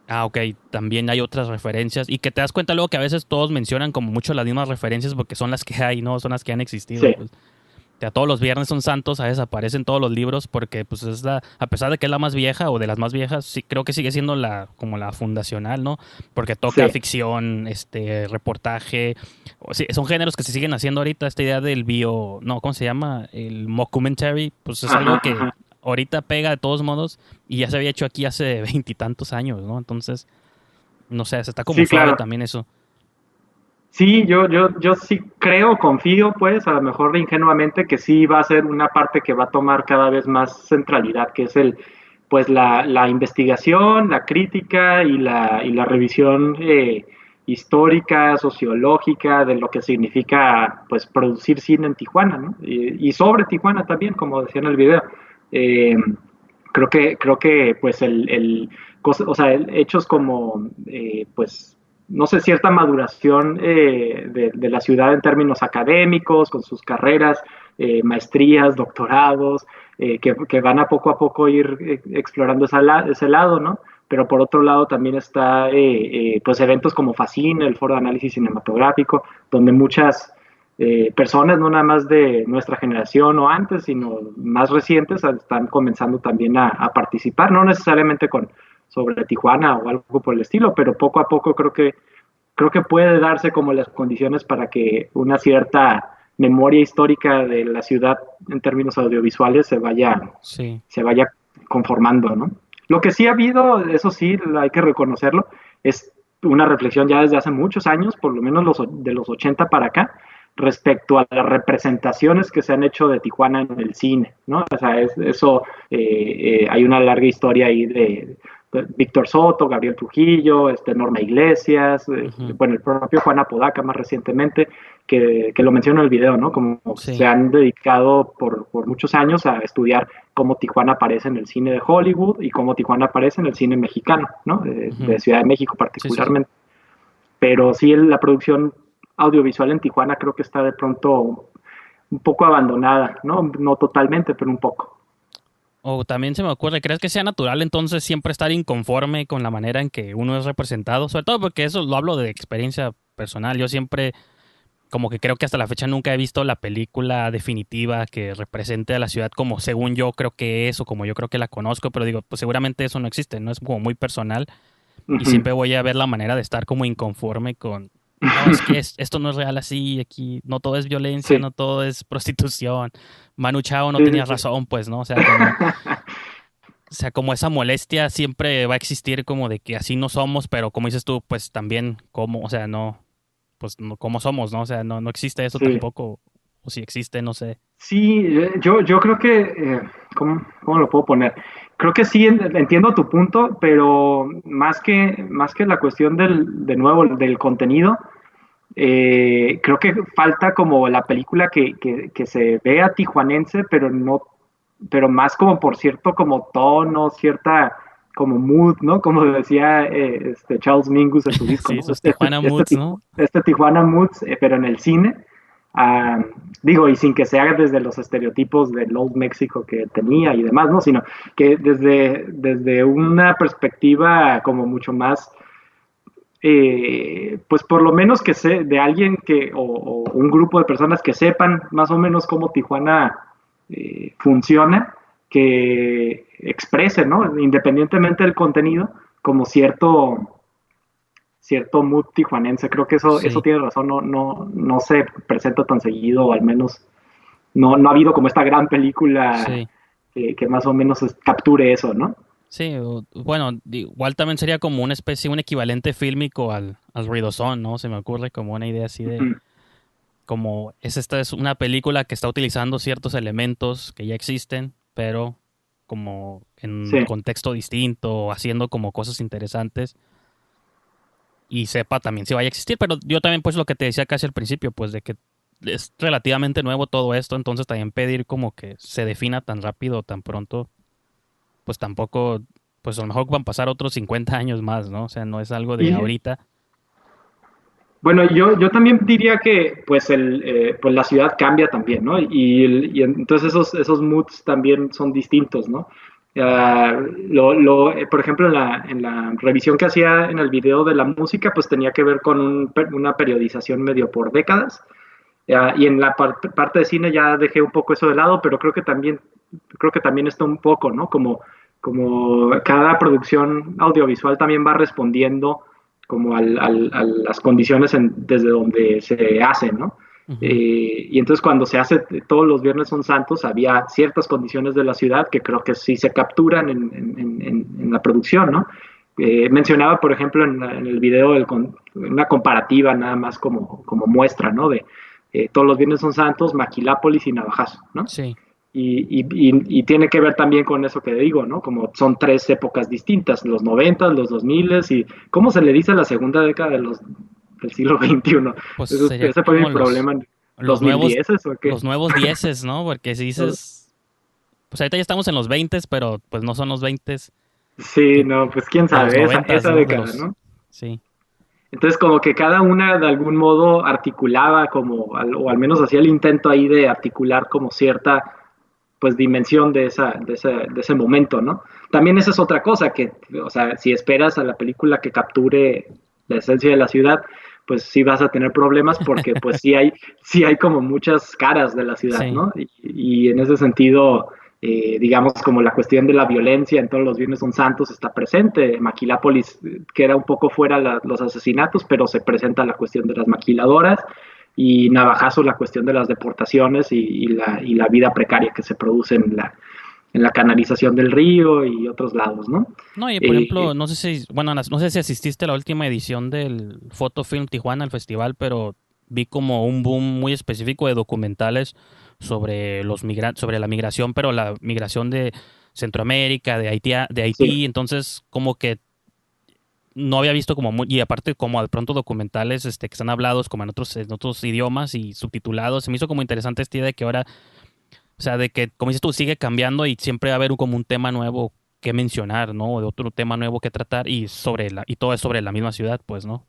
Ok, también hay otras referencias y que te das cuenta luego que a veces todos mencionan como mucho las mismas referencias porque son las que hay, ¿no? Son las que han existido, sí, pues. O sea, todos los viernes son santos, a veces aparecen todos los libros porque pues a pesar de que es la más vieja o de las más viejas, sí creo que sigue siendo como la fundacional, ¿no? Porque toca sí. ficción, reportaje, sí, son géneros que se siguen haciendo ahorita, esta idea del no, ¿cómo se llama? El mockumentary, pues es algo Ajá, que ajá. ahorita pega de todos modos y ya se había hecho aquí hace veintitantos años, ¿no? Entonces, no sé, se está como Sí, suave claro. también eso. Sí, yo sí creo, confío, pues, a lo mejor ingenuamente, que sí va a ser una parte que va a tomar cada vez más centralidad, que es pues la investigación, la crítica y la revisión histórica, sociológica de lo que significa, pues, producir cine en Tijuana, ¿no? Y sobre Tijuana también, como decía en el video. Eh, creo que, pues, o sea, hechos como, pues, no sé, cierta maduración de la ciudad en términos académicos, con sus carreras, maestrías, doctorados, que van a poco ir explorando ese lado, ¿no? Pero por otro lado también está, pues, eventos como Facine, el Foro de Análisis Cinematográfico, donde muchas personas, no nada más de nuestra generación o antes, sino más recientes, están comenzando también a participar, no necesariamente sobre Tijuana o algo por el estilo, pero poco a poco creo que puede darse como las condiciones para que una cierta memoria histórica de la ciudad en términos audiovisuales Sí. se vaya conformando, ¿no? Lo que sí ha habido, eso sí, hay que reconocerlo, es una reflexión ya desde hace muchos años, por lo menos de los 80 para acá, respecto a las representaciones que se han hecho de Tijuana en el cine, ¿no? O sea, hay una larga historia ahí de Víctor Soto, Gabriel Trujillo, Norma Iglesias, Ujú. bueno, el propio Juan Apodaca más recientemente, que lo menciono en el video, ¿no? Como se Sí. han dedicado por muchos años a estudiar cómo Tijuana aparece en el cine de Hollywood y cómo Tijuana aparece en el cine mexicano, ¿no? De Ujú. Ciudad de México Sí, sí, sí. particularmente. Pero sí, la producción audiovisual en Tijuana creo que está de pronto un poco abandonada, ¿no? No totalmente, pero un poco. O también se me ocurre, ¿crees que sea natural entonces siempre estar inconforme con la manera en que uno es representado? Sobre todo porque eso lo hablo de experiencia personal. Yo siempre, como que creo que hasta la fecha nunca he visto la película definitiva que represente a la ciudad como según yo creo que es o como yo creo que la conozco, pero digo, pues seguramente eso no existe, no es como muy personal y Ujú. siempre voy a ver la manera de estar como inconforme con, no, es que esto no es real así, aquí no todo es violencia, Sí, no todo es prostitución. Manu Chao no sí, sí, tenía sí. razón, pues, ¿no? O sea, como esa molestia siempre va a existir como de que así no somos, pero como dices tú, pues también como, o sea, no, pues no, como somos, ¿no? O sea, no existe eso Sí. tampoco, o si existe, no sé. Sí, yo creo que, cómo lo puedo poner? Creo que sí entiendo tu punto, pero más que la cuestión de nuevo, del contenido, creo que falta como la película que se vea tijuanense, pero no, pero más como por cierto como tono, cierta como mood, ¿no? Como decía Charles Mingus en su disco, Sí, ¿no? esos Tijuana Moods, ¿no? Este Tijuana Moods, pero en el cine. Ah, digo, y sin que se haga desde los estereotipos del Old México que tenía y demás, ¿no? Sino que desde una perspectiva como mucho más pues por lo menos que sé de alguien o un grupo de personas que sepan más o menos cómo Tijuana funciona, que exprese, ¿no? Independientemente del contenido, como cierto mood tijuanense. Creo que eso Sí, tiene razón, no se presenta tan seguido, o al menos no ha habido como esta gran película sí, que más o menos capture eso, ¿no? sí. Bueno, igual también sería como una especie, un equivalente fílmico al ruidosón, ¿no? Se me ocurre como una idea así de, Ujú. como esta es una película que está utilizando ciertos elementos que ya existen, pero como en un Sí, contexto distinto, haciendo como cosas interesantes y sepa también si vaya a existir, pero yo también pues lo que te decía casi al principio, pues de que es relativamente nuevo todo esto, entonces también pedir como que se defina tan rápido o tan pronto, pues tampoco, pues a lo mejor van a pasar otros 50 años más, ¿no? O sea, no es algo de y ahorita. Bueno, yo también diría que pues pues la ciudad cambia también, ¿no? Y entonces esos moods también son distintos, ¿no? Por ejemplo, en la revisión que hacía en el video de la música, pues tenía que ver con una periodización medio por décadas. Y en la parte de cine ya dejé un poco eso de lado, pero creo que también está un poco, ¿no? Como cada producción audiovisual también va respondiendo como a las condiciones desde donde se hace, ¿no? Ujú. Y entonces cuando se hace todos los viernes son santos, había ciertas condiciones de la ciudad que creo que sí se capturan en la producción, ¿no? Mencionaba, por ejemplo, en el video una comparativa nada más como muestra, ¿no? De todos los viernes son santos, Maquilápolis y Navajazo, ¿no? Sí. Y tiene que ver también con eso que digo, ¿no? Como son tres épocas distintas, los 90, los 2000 y ¿cómo se le dice a la segunda década del siglo XXI? Pues sería Ese fue mi como problema en los nuevos, 2010 o qué. los nuevos dieces, ¿no? Porque si dices, pues ahorita ya estamos en los 20, pero pues no son los 20 Sí, que no, pues quién de los sabe, esa, 90, esa ¿no? De década, los, ¿no? sí. Entonces, como que cada una de algún modo articulaba o al menos hacía el intento ahí de articular como cierta, pues, dimensión de ese momento, ¿no? También esa es otra cosa, o sea, si esperas a la película que capture la esencia de la ciudad, pues sí vas a tener problemas porque, pues, sí hay como muchas caras de la ciudad, Sí. ¿no? Y en ese sentido, digamos, como la cuestión de la violencia en todos los viernes son santos está presente. Maquilápolis queda un poco fuera los asesinatos, pero se presenta la cuestión de las maquiladoras y Navajazo la cuestión de las deportaciones y la vida precaria que se produce en la canalización del río y otros lados, ¿no? No, y por Eh, ejemplo, no sé si, bueno, no sé si asististe a la última edición del Photofilm Tijuana, al festival, pero vi como un boom muy específico de documentales sobre sobre la migración, pero la migración de Centroamérica, de sí, Haití, entonces como que no había visto como y aparte como de pronto documentales que están hablados como en otros idiomas y subtitulados, se me hizo como interesante esta idea de que ahora, o sea, de que, como dices tú, sigue cambiando y siempre va a haber como un tema nuevo que mencionar, ¿no? O de otro tema nuevo que tratar y todo es sobre la misma ciudad, pues, ¿no?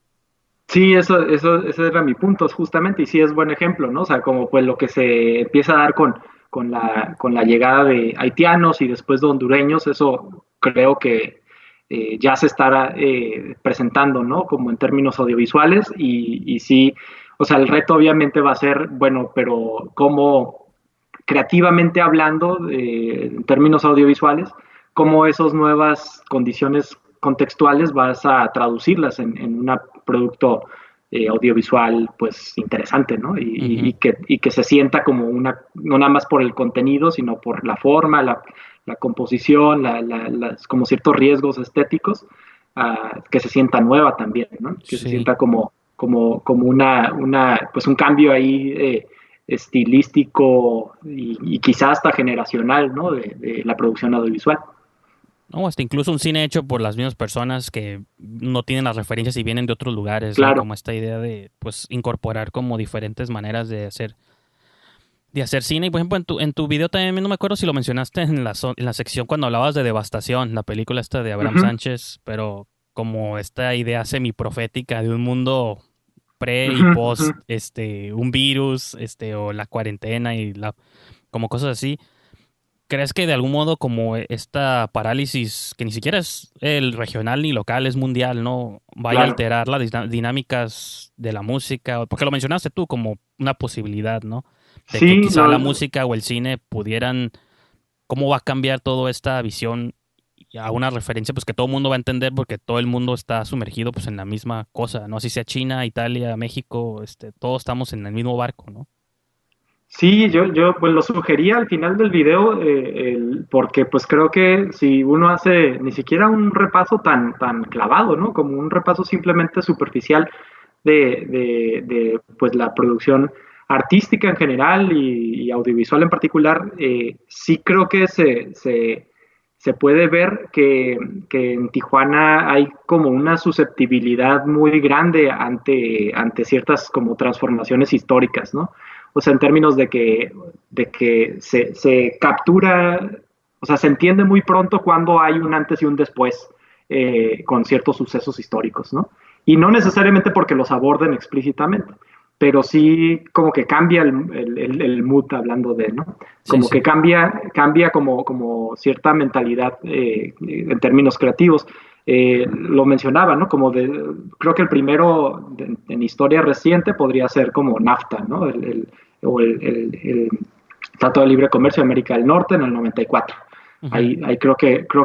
sí, ese era mi punto, justamente, y sí es buen ejemplo, ¿no? O sea, como pues lo que se empieza a dar con la llegada de haitianos y después de hondureños, eso creo que ya se estará presentando, ¿no? Como en términos audiovisuales, y sí, o sea, el reto obviamente va a ser, bueno, pero cómo creativamente hablando, en términos audiovisuales, cómo esas nuevas condiciones contextuales vas a traducirlas en un producto audiovisual pues interesante, ¿no? Y, Ujú. y que se sienta como no nada más por el contenido, sino por la forma, la composición, como ciertos riesgos estéticos, que se sienta nueva también, ¿no? Que se Sí. sienta como pues un cambio ahí estilístico y quizás hasta generacional, ¿no? De la producción audiovisual. No, hasta incluso un cine hecho por las mismas personas que no tienen las referencias y vienen de otros lugares, ¿no? Claro. Como esta idea de, pues, incorporar como diferentes maneras de hacer cine. Y por ejemplo, en tu video también no me acuerdo si lo mencionaste en la sección cuando hablabas de Devastación, la película esta de Abraham Ujú, Sánchez, pero como esta idea semiprofética de un mundo pre y ujú, ujú. post, un virus, o la cuarentena como cosas así. ¿Crees que de algún modo como esta parálisis, que ni siquiera es el regional ni local, es mundial, ¿no? Vaya a Claro. alterar las dinámicas de la música? Porque lo mencionaste tú como una posibilidad, ¿no? De que Sí, quizá no, la música o el cine pudieran, ¿cómo va a cambiar toda esta visión a una referencia pues que todo el mundo va a entender porque todo el mundo está sumergido pues en la misma cosa, ¿no? Así sea China, Italia, México, todos estamos en el mismo barco, ¿no? sí, yo pues lo sugería al final del video, porque pues creo que si uno hace ni siquiera un repaso tan clavado, ¿no? Como un repaso simplemente superficial de pues la producción artística en general y audiovisual en particular, sí creo que se puede ver que en Tijuana hay como una susceptibilidad muy grande ante ciertas como transformaciones históricas, ¿no? O sea, en términos de que se captura, o sea, se entiende muy pronto cuando hay un antes y un después con ciertos sucesos históricos, ¿no? y no necesariamente porque los aborden explícitamente, pero sí como que cambia el mood hablando de, ¿no? Como Sí, que sí. cambia como cierta mentalidad en términos creativos. Lo mencionaba, ¿no? Creo que el primero en historia reciente podría ser como NAFTA, ¿no? O el Tratado de Libre Comercio de América del Norte en el 94. Ujú. Ahí creo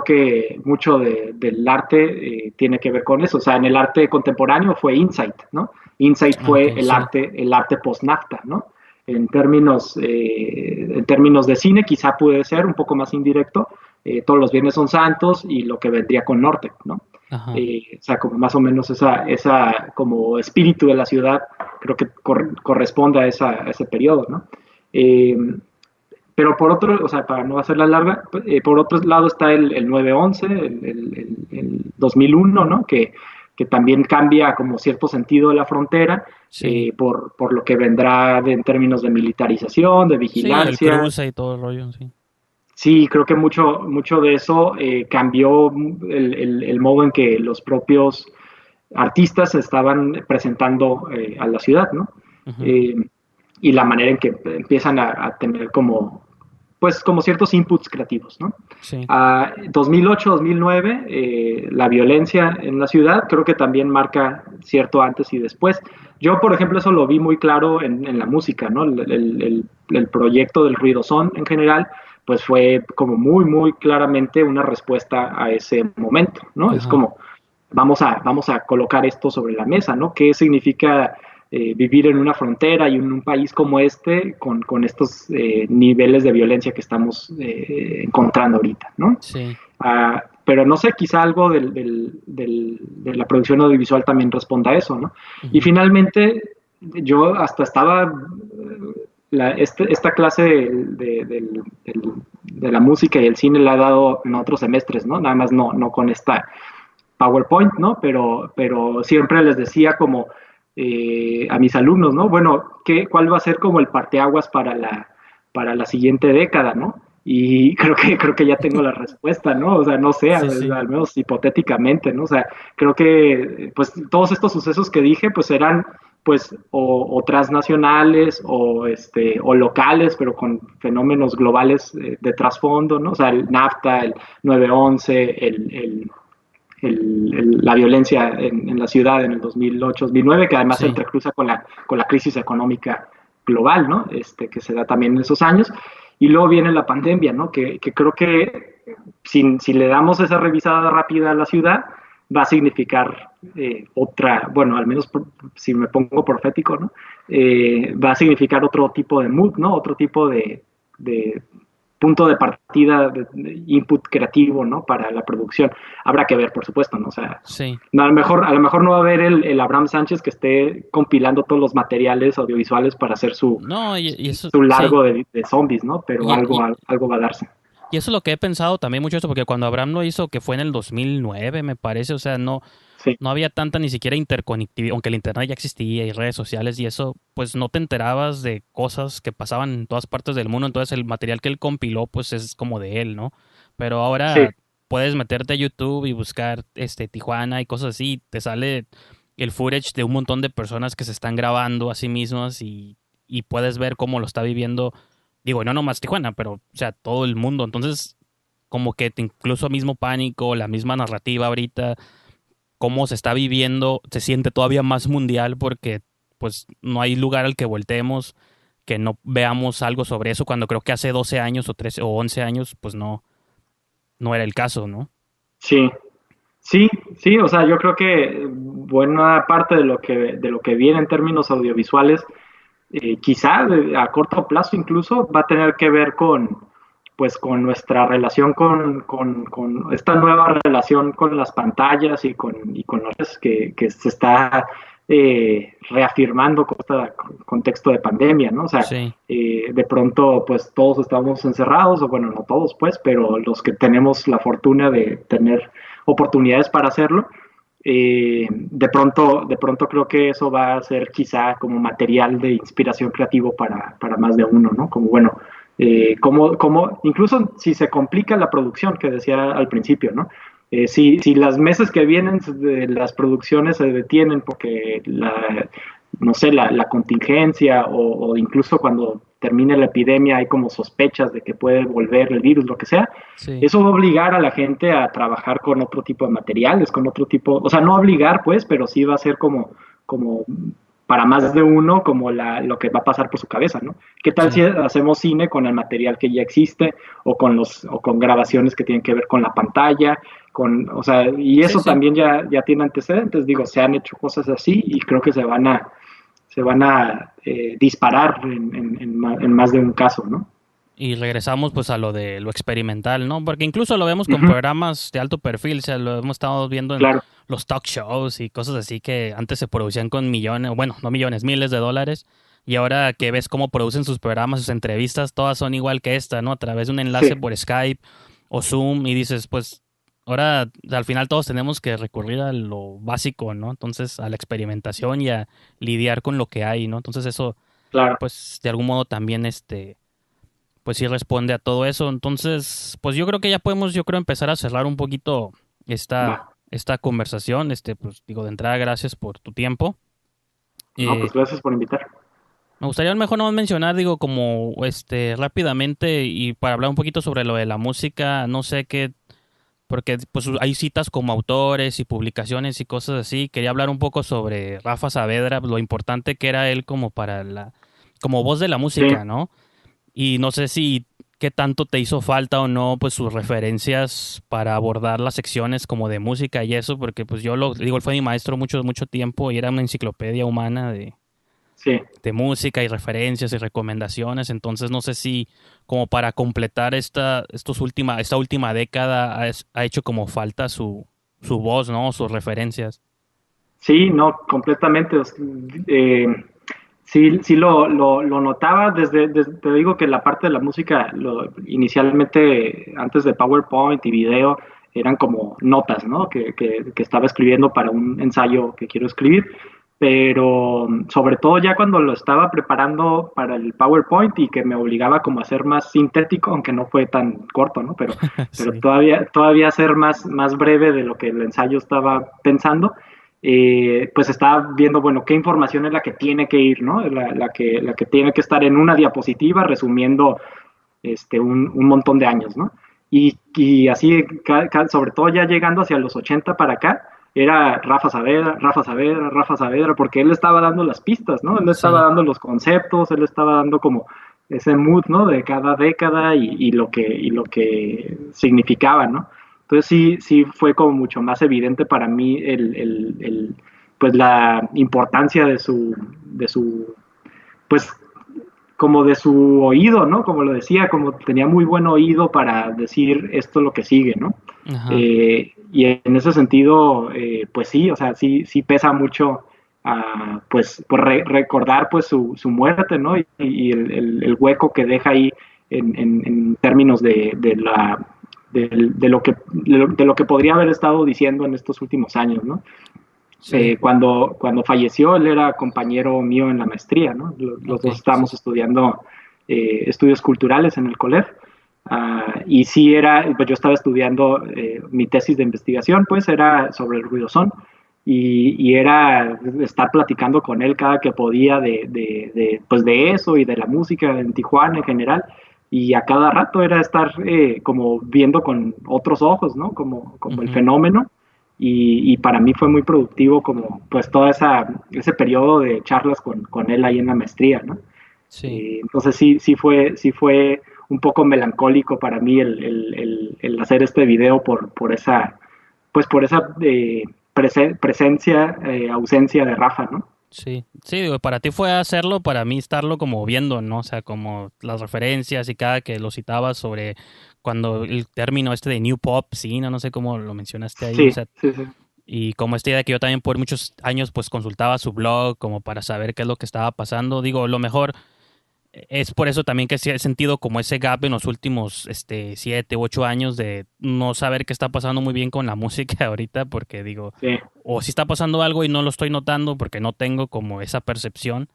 que mucho del arte tiene que ver con eso. O sea, en el arte contemporáneo fue Insight, ¿no? Insight Ah, fue ok, sí. el arte post-NAFTA, ¿no? En términos de cine, quizá puede ser un poco más indirecto. Todos los viernes son santos y lo que vendría con Norte, ¿no? Ajá. O sea, como más o menos esa como espíritu de la ciudad, creo que corresponde a ese periodo, ¿no? Eh, pero por otro, o sea, para no hacerla larga, por otro lado está el 9/11, el 2001, ¿no? Que también cambia como cierto sentido de la frontera Sí. por lo que vendrá en términos de militarización, de Sí, el vigilancia. cruce y todo el rollo, sí. Sí, creo que mucho de eso cambió el modo en que los propios artistas se estaban presentando a la ciudad, ¿no? Ujú. Eh, y la manera en que empiezan a tener como ciertos inputs creativos, ¿no? Sí. 2008-2009, la violencia en la ciudad creo que también marca cierto antes y después. Yo, por ejemplo, eso lo vi muy claro en la música, ¿no? El proyecto del ruidosón en general, pues fue como muy claramente una respuesta a ese momento, ¿no? Es Ajá. como, vamos a colocar esto sobre la mesa, ¿no? ¿Qué significa vivir en una frontera y en un país como este con estos niveles de violencia que estamos encontrando ahorita, ¿no? Sí. Pero no sé, quizá algo de la producción audiovisual también responda a eso, ¿no? Y Ujú. finalmente, yo hasta estaba, esta clase de la música y el cine la he dado en otros semestres, ¿no? Nada más no con esta PowerPoint, ¿no? Pero siempre les decía como a mis alumnos, ¿no? Bueno, ¿cuál va a ser como el parteaguas para la siguiente década, ¿no? Y creo que ya tengo la respuesta, ¿no? O sea, no sé, Sí, sí. al menos hipotéticamente, ¿no? O sea, creo que pues todos estos sucesos que dije pues eran pues o transnacionales o locales, pero con fenómenos globales de trasfondo, ¿no? O sea, el NAFTA, el 9/11, la violencia en la ciudad en el 2008-2009, que además se Sí. entrecruza con la crisis económica global, ¿no? Que se da también en esos años. Y luego viene la pandemia, ¿no? Que creo que si le damos esa revisada rápida a la ciudad, va a significar otra, bueno, al menos si me pongo profético, ¿no? Va a significar otro tipo de mood, ¿no? Otro tipo de punto de partida, de input creativo, ¿no? Para la producción. Habrá que ver, por supuesto, ¿no? O sea, Sí. a lo mejor no va a haber el Abraham Sánchez que esté compilando todos los materiales audiovisuales para hacer su, No, y su, eso, su sí. largo de zombies, ¿no? Pero Y, y, algo va a darse. y eso es lo que he pensado también mucho eso, porque cuando Abraham lo hizo, que fue en el 2009, me parece, o sea, Sí, no había tanta ni siquiera interconectividad, aunque el internet ya existía y redes sociales y eso, pues no te enterabas de cosas que pasaban en todas partes del mundo, entonces el material que él compiló, pues es como de él, ¿no? Pero sí, ahora puedes meterte a YouTube y buscar Tijuana y cosas así, te sale el footage de un montón de personas que se están grabando a sí mismas y puedes ver cómo lo está viviendo, digo, no nomás Tijuana, pero o sea, todo el mundo, entonces como que incluso mismo pánico, la misma narrativa ahorita cómo se está viviendo, se siente todavía más mundial porque pues no hay lugar al que volteemos que no veamos algo sobre eso cuando creo que hace 12 años o 13 o 11 años pues no era el caso, ¿no? sí, sí, sí, o sea, yo creo que buena parte de lo que viene en términos audiovisuales, quizá a corto plazo incluso va a tener que ver pues con nuestra relación con esta nueva relación con las pantallas y con las redes que se está reafirmando con este contexto de pandemia, ¿no? O sea, Sí, de pronto, pues todos estamos encerrados, o bueno, no todos, pues, pero los que tenemos la fortuna de tener oportunidades para hacerlo, de pronto creo que eso va a ser quizá como material de inspiración creativo para más de uno, ¿no? Como bueno, incluso si se complica la producción, que decía al principio, ¿no? Si las meses que vienen de las producciones se detienen porque no sé, la contingencia o incluso cuando termine la epidemia hay como sospechas de que puede volver el virus, lo que sea, Sí, eso va a obligar a la gente a trabajar con otro tipo de materiales, con otro tipo, o sea, no obligar pues, pero sí va a ser como para más de uno, como lo que va a pasar por su cabeza, ¿no? ¿Qué tal si sí, hacemos cine con el material que ya existe o con grabaciones que tienen que ver con la pantalla? O sea, y sí, eso sí. también ya tiene antecedentes, digo, se han hecho cosas así y creo que se van a disparar en más de un caso, ¿no? Y regresamos pues a lo de lo experimental, ¿no? Porque incluso lo vemos con Ujú, programas de alto perfil, o sea, lo hemos estado viendo en claro, los talk shows y cosas así que antes se producían con millones, bueno, no millones, miles de dólares. Y ahora que ves cómo producen sus programas, sus entrevistas, todas son igual que esta, ¿no? A través de un enlace sí, por Skype o Zoom y dices, pues ahora al final todos tenemos que recurrir a lo básico, ¿no? Entonces a la experimentación y a lidiar con lo que hay, ¿no? Entonces eso, claro, pues de algún modo también pues sí responde a todo eso. Entonces, pues yo creo que ya podemos, yo creo, empezar a cerrar un poquito va. esta conversación. Pues digo, de entrada, gracias por tu tiempo. No, Eh, pues gracias por invitar. Me gustaría a lo mejor no mencionar, digo, como rápidamente y para hablar un poquito sobre lo de la música, no sé qué, porque pues hay citas como autores y publicaciones y cosas así. Quería hablar un poco sobre Rafa Saavedra, lo importante que era él como para como voz de la Sí, música, ¿no? Y no sé si qué tanto te hizo falta o no, pues sus referencias para abordar las secciones como de música y eso, porque pues yo lo digo, él fue mi maestro mucho tiempo y era una enciclopedia humana sí. de música y referencias y recomendaciones. Entonces no sé si como para completar esta última década ha hecho como falta su voz, ¿no? Sus referencias. Sí, no, completamente. Eh, sí lo notaba te digo que la parte de la música, inicialmente antes de PowerPoint y video, eran como notas, ¿no? Que estaba escribiendo para un ensayo que quiero escribir, pero sobre todo ya cuando lo estaba preparando para el PowerPoint y que me obligaba como a ser más sintético, aunque no fue tan corto, ¿no? Pero Sí, todavía ser más breve de lo que el ensayo estaba pensando, pues estaba viendo, bueno, qué información es la que tiene que ir, ¿no? La que tiene que estar en una diapositiva resumiendo un montón de años, ¿no? Y así, sobre todo ya llegando hacia los 80 para acá, era Rafa Saavedra, Rafa Saavedra, Rafa Saavedra, porque él estaba dando las pistas, ¿no? Él estaba sí, dando los conceptos, él estaba dando como ese mood, ¿no? De cada década y lo que significaba, ¿no? Entonces sí fue como mucho más evidente para mí pues la importancia de su pues como de su oído, ¿no? Como lo decía, como tenía muy buen oído para decir esto es lo que sigue, ¿no? ajá, Y en ese sentido, pues sí, o sea, sí pesa mucho, pues, por recordar pues su muerte, ¿no? Y el hueco que deja ahí en términos de lo que podría haber estado diciendo en estos últimos años, ¿no? sí, Cuando falleció, él era compañero mío en la maestría, ¿no? Los ok, dos sí, estábamos estudiando estudios culturales en el COLEF. Y sí pues yo estaba estudiando mi tesis de investigación, pues era sobre el ruidosón. Y era estar platicando con él cada que podía pues de eso y de la música en Tijuana en general. Y a cada rato era estar como viendo con otros ojos, ¿no? Como el ujú, fenómeno y para mí fue muy productivo como pues todo ese periodo de charlas con él ahí en la maestría, ¿no? sí. Entonces sí fue un poco melancólico para mí el hacer este video por esa presencia, ausencia de Rafa, ¿no? Sí, sí, digo, para ti fue hacerlo, para mí estarlo como viendo, ¿no? O sea, como las referencias y cada que lo citabas sobre cuando el término de New Pop, sí, no sé cómo lo mencionaste ahí, o Sí, sea, sí, sí. y como esta idea que yo también por muchos años pues consultaba su blog como para saber qué es lo que estaba pasando, digo, lo mejor es por eso también que sí he sentido como ese gap en los últimos 7 u 8 años de no saber qué está pasando muy bien con la música ahorita, porque digo, Sí. o si está pasando algo y no lo estoy notando porque no tengo como esa percepción,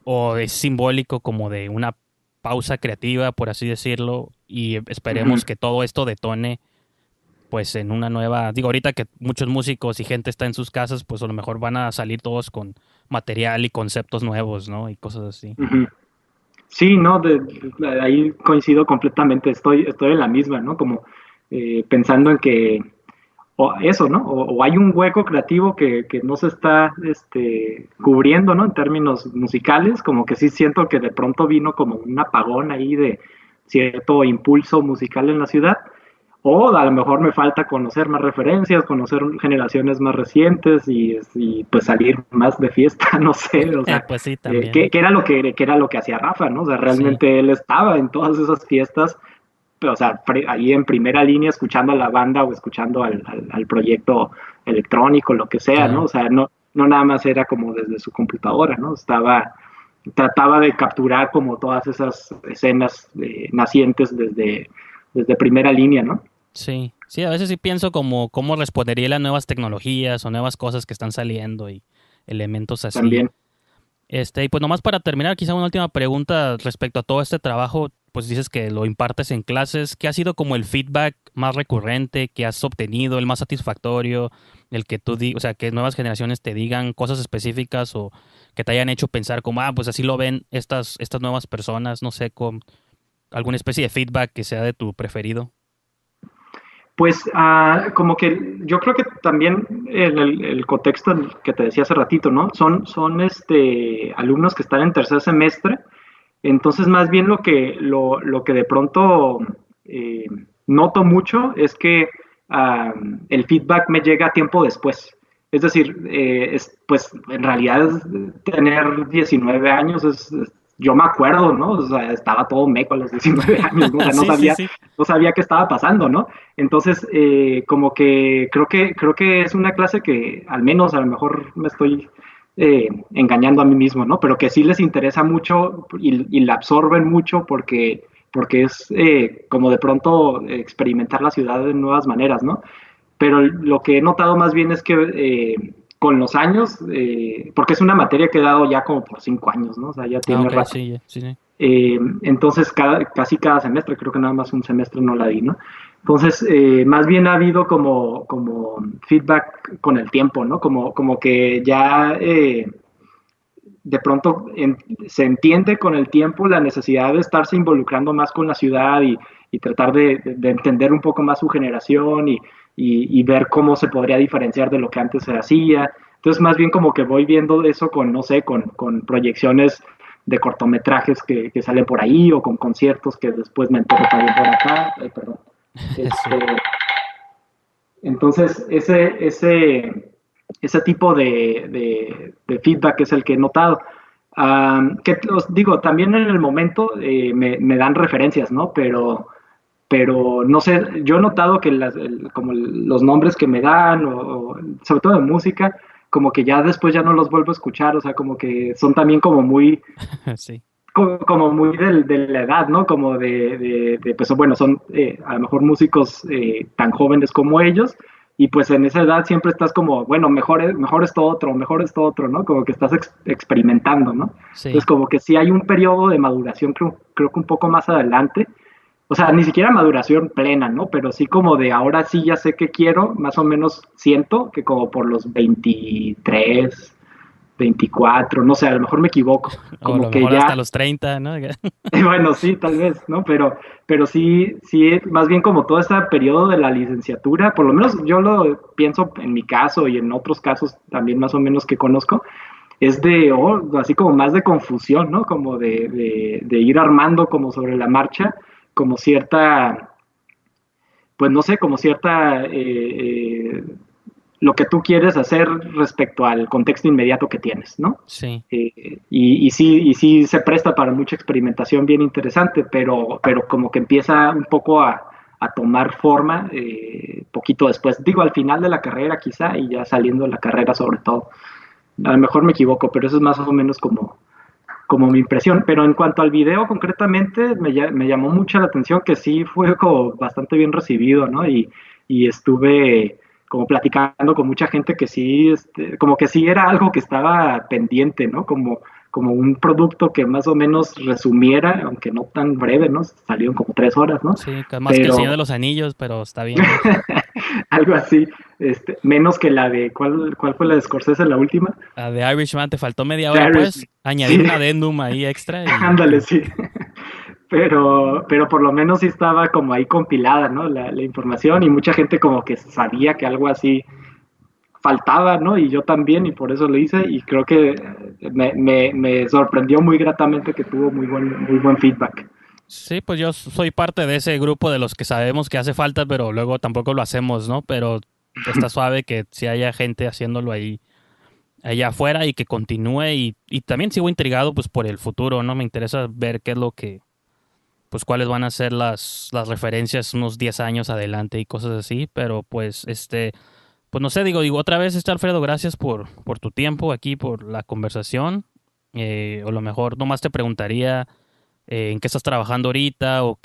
o es simbólico como de una pausa creativa, por así decirlo, y Ujú. esperemos que todo esto detone pues en una nueva, digo, ahorita que muchos músicos y gente está en sus casas, pues a lo mejor van a salir todos con material y conceptos nuevos, ¿no? Y cosas así. Ujú. Sí, no, ahí coincido completamente, estoy en la misma, ¿no? Como pensando en que, o eso, ¿no? O hay un hueco creativo que no se está cubriendo, ¿no? En términos musicales, como que sí siento que de pronto vino como un apagón ahí de cierto impulso musical en la ciudad, o a lo mejor me falta conocer más referencias, conocer generaciones más recientes y pues salir más de fiesta, no sé, o sea, Pues sí, también. que era que era lo que hacía Rafa, ¿no? O sea, Sí, realmente él estaba en todas esas fiestas, pero, o sea, ahí en primera línea escuchando a la banda o escuchando al proyecto electrónico, lo que sea, ¿no? claro. O sea, no nada más era como desde su computadora, ¿no? Trataba de capturar como todas esas escenas nacientes desde primera línea, ¿no? Sí, sí, a veces sí pienso como cómo respondería a las nuevas tecnologías o nuevas cosas que están saliendo y elementos así. También. Y pues nomás para terminar, quizá una última pregunta respecto a todo este trabajo, pues dices que lo impartes en clases, ¿qué ha sido como el feedback más recurrente que has obtenido, el más satisfactorio, el que o sea, que nuevas generaciones te digan cosas específicas o que te hayan hecho pensar como, pues así lo ven estas nuevas personas, no sé, con alguna especie de feedback que sea de tu preferido? Pues como que yo creo que también en el contexto que te decía hace ratito, ¿no? Son alumnos que están en tercer semestre, entonces más bien lo que de pronto eh, noto mucho es que el feedback me llega tiempo después. Es decir, pues en realidad tener 19 años yo me acuerdo, ¿no? O sea, estaba todo meco a los 19 años, ¿no? O sea, Sí, sí, sí. no sabía qué estaba pasando, ¿no? Entonces, como que creo que es una clase que al menos a lo mejor me estoy engañando a mí mismo, ¿no? Pero que sí les interesa mucho y la absorben mucho porque es como de pronto experimentar la ciudad de nuevas maneras, ¿no? Pero lo que he notado más bien es que con los años, porque es una materia que he dado ya como por 5 años, ¿no? O sea, ya Ah, tiene ok, rato. sí, sí, sí. Entonces, casi cada semestre, creo que nada más un semestre no la di, ¿no? Entonces, más bien ha habido como feedback con el tiempo, ¿no? Como que ya de pronto se entiende con el tiempo la necesidad de estarse involucrando más con la ciudad y tratar de entender un poco más su generación y ver cómo se podría diferenciar de lo que antes se hacía. Entonces, más bien como que voy viendo eso con, no sé, con proyecciones de cortometrajes que salen por ahí o con conciertos que después me entero también por acá. Ay, perdón. Sí, Entonces, ese tipo de feedback es el que he notado. Que os digo, también en el momento me dan referencias, ¿no? Pero no sé, yo he notado que como los nombres que me dan, o sobre todo de música, como que ya después ya no los vuelvo a escuchar, o sea, como que son también como muy sí. como muy de la edad, ¿no? Como pues bueno, son a lo mejor músicos tan jóvenes como ellos, y pues en esa edad siempre estás como, bueno, mejor mejor esto otro, ¿no? Como que estás experimentando, ¿no? Entonces Sí. como que sí hay un periodo de maduración, creo que un poco más adelante, o sea, ni siquiera maduración plena, ¿no? Pero sí como de ahora sí ya sé qué quiero, más o menos siento que como por los 23, 24, no sé, a lo mejor me equivoco, O a como lo que mejor hasta ya, los 30, ¿no? bueno, sí, tal vez, ¿no? Pero sí, más bien como todo este periodo de la licenciatura, por lo menos yo lo pienso en mi caso y en otros casos también más o menos que conozco, es así como más de confusión, ¿no? Como de ir armando como sobre la marcha, como cierta, pues no sé, como cierta lo que tú quieres hacer respecto al contexto inmediato que tienes, ¿no? Sí. Y sí se presta para mucha experimentación bien interesante, pero como que empieza un poco a tomar forma poquito después. Digo, al final de la carrera quizá y ya saliendo de la carrera sobre todo. A lo mejor me equivoco, pero eso es más o menos como mi impresión. Pero en cuanto al video concretamente, me llamó mucho la atención que sí fue como bastante bien recibido, ¿no? Y estuve como platicando con mucha gente que sí, como que sí era algo que estaba pendiente, ¿no? como un producto que más o menos resumiera, aunque no tan breve, ¿no? Salieron como 3 horas, ¿no? Sí, más que el Señor de los Anillos, pero está bien. Algo así, menos que la de, ¿cuál fue la de Scorsese, la última? La de Irishman te faltó media hora, The pues, añadir sí, un adendum ahí extra y ándale, sí. Pero por lo menos sí estaba como ahí compilada, ¿no? La información y mucha gente como que sabía que algo así faltaba, ¿no? Y yo también, y por eso lo hice, y creo que me sorprendió muy gratamente que tuvo muy buen feedback. sí, pues yo soy parte de ese grupo de los que sabemos que hace falta, pero luego tampoco lo hacemos, ¿no? Pero está suave que si haya gente haciéndolo ahí allá afuera y que continúe y también sigo intrigado pues por el futuro, ¿no? Me interesa ver qué es lo que, pues cuáles van a ser las referencias unos 10 años adelante y cosas así, pero pues pues no sé, digo otra vez, Alfredo, gracias por tu tiempo aquí, por la conversación. O a lo mejor nomás te preguntaría en qué estás trabajando ahorita o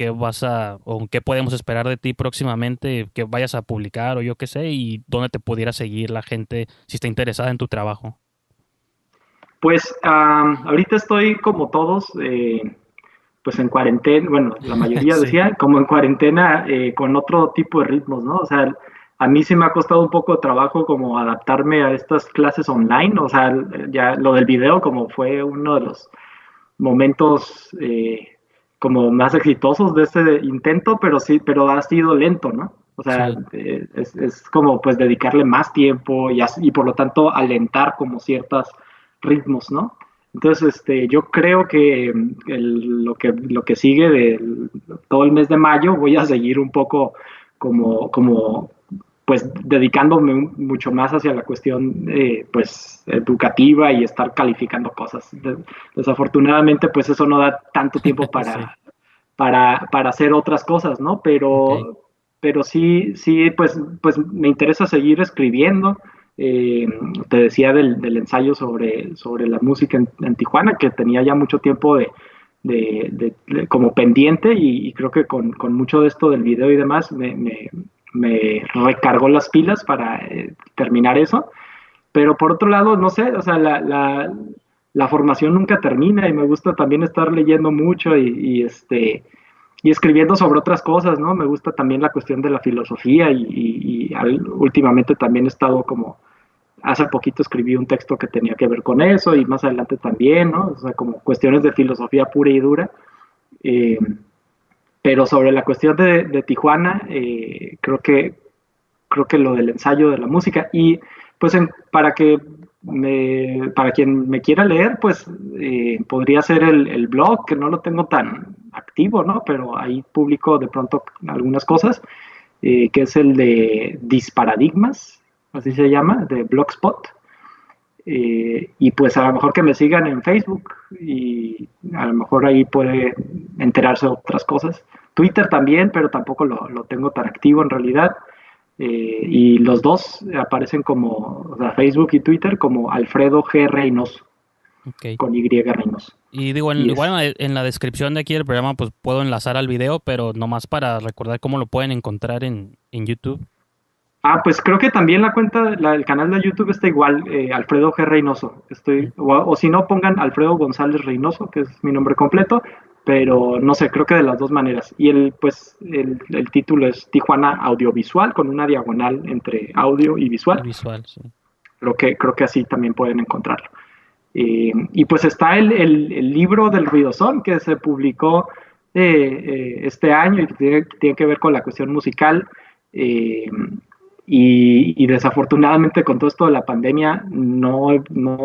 o en qué podemos esperar de ti próximamente, que vayas a publicar o yo qué sé, y dónde te pudiera seguir la gente si está interesada en tu trabajo. Pues ahorita estoy como todos, pues en cuarentena, bueno, la mayoría Sí, decía, como en cuarentena con otro tipo de ritmos, ¿no? O sea, a mí sí me ha costado un poco de trabajo como adaptarme a estas clases online, o sea, ya lo del video como fue uno de los momentos como más exitosos de este intento, pero sí, pero ha sido lento, ¿no? O sea, sí. es como pues dedicarle más tiempo y por lo tanto alentar como ciertos ritmos, ¿no? Entonces, yo creo que lo que sigue de todo el mes de mayo voy a seguir un poco como pues dedicándome mucho más hacia la cuestión pues educativa y estar calificando cosas. Desafortunadamente pues eso no da tanto tiempo Sí, para hacer otras cosas, ¿no? ok. Pero sí pues me interesa seguir escribiendo. Eh, Te decía del ensayo sobre la música en Tijuana, que tenía ya mucho tiempo como pendiente y creo que con mucho de esto del video y demás me recargó las pilas para terminar eso. Pero por otro lado, no sé, o sea, la formación nunca termina y me gusta también estar leyendo mucho y escribiendo sobre otras cosas, ¿no? Me gusta también la cuestión de la filosofía últimamente también he estado como, hace poquito escribí un texto que tenía que ver con eso y más adelante también, ¿no? O sea, como cuestiones de filosofía pura y dura. Eh, pero sobre la cuestión de Tijuana, creo que lo del ensayo de la música y pues para quien me quiera leer, pues podría ser el blog, que no lo tengo tan activo, ¿no? Pero ahí publico de pronto algunas cosas, que es el de Disparadigmas, así se llama, de Blogspot. Y pues a lo mejor que me sigan en Facebook y a lo mejor ahí puede enterarse de otras cosas. Twitter también, pero tampoco lo tengo tan activo en realidad. Y los dos aparecen como, o sea, Facebook y Twitter como Alfredo G. Reynoso, Ok. con Y Reynoso. Y digo, Y igual es, en la descripción de aquí del programa, pues puedo enlazar al video, pero nomás para recordar cómo lo pueden encontrar en YouTube. pues creo que también la cuenta, el canal de YouTube está igual, Alfredo G. Reynoso. O si no, pongan Alfredo González Reynoso, que es mi nombre completo, pero no sé, creo que de las dos maneras. Y el título es Tijuana Audiovisual, con una diagonal entre audio y Y visual. visual, sí. Creo que así también pueden encontrarlo. Y pues está el libro del ruidosón que se publicó este año y que tiene que ver con la cuestión musical. eh, y desafortunadamente con todo esto de la pandemia no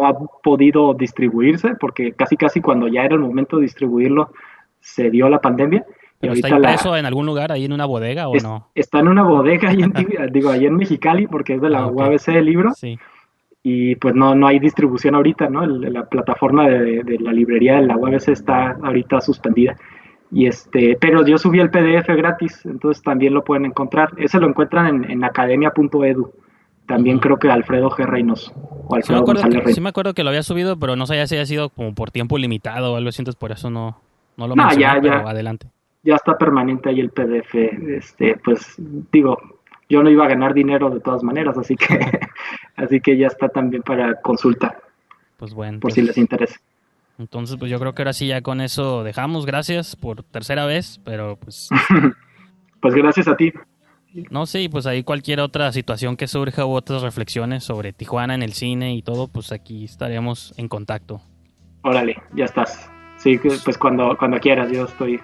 ha podido distribuirse porque casi cuando ya era el momento de distribuirlo se dio la pandemia y ¿Pero está ahorita impreso en algún lugar ahí en una bodega o no? está en una bodega ahí ahí en Mexicali porque es de la Ah, ok. UABC el libro Sí. y pues no hay distribución ahorita, ¿no? La plataforma de la librería de la UABC está ahorita suspendida. Pero yo subí el PDF gratis, entonces también lo pueden encontrar. Ese lo encuentran en academia.edu. También Ujú. creo que Alfredo G. Reynoso o Alfredo González Sí Reynoso. me acuerdo que lo había subido, pero no sabía si había sido como por tiempo limitado o algo así, entonces por eso no lo No, mencioné, pero adelante. ya está permanente ahí el PDF. Pues digo, yo no iba a ganar dinero de todas maneras, así así que ya está también para consulta, Pues bueno, por si les interesa. Entonces, pues yo creo que ahora sí ya con eso dejamos. Gracias por tercera vez, pero pues Pues gracias a ti. no sé, pues ahí cualquier otra situación que surja u otras reflexiones sobre Tijuana en el cine y todo, pues aquí estaremos en contacto. Órale, ya estás. Sí, pues cuando quieras, yo estoy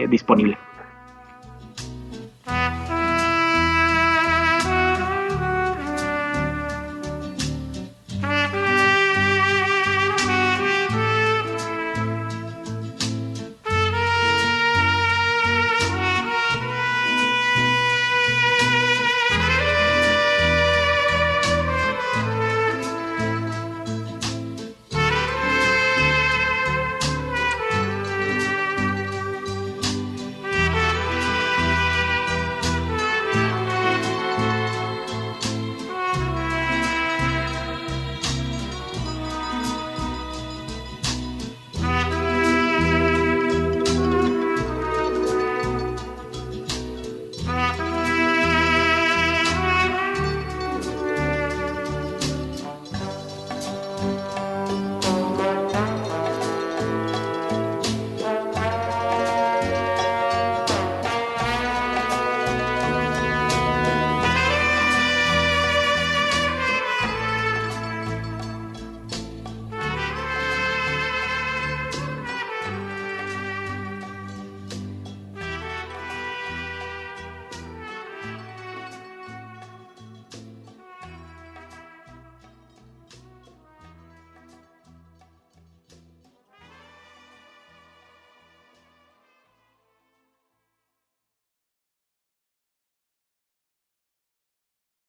disponible.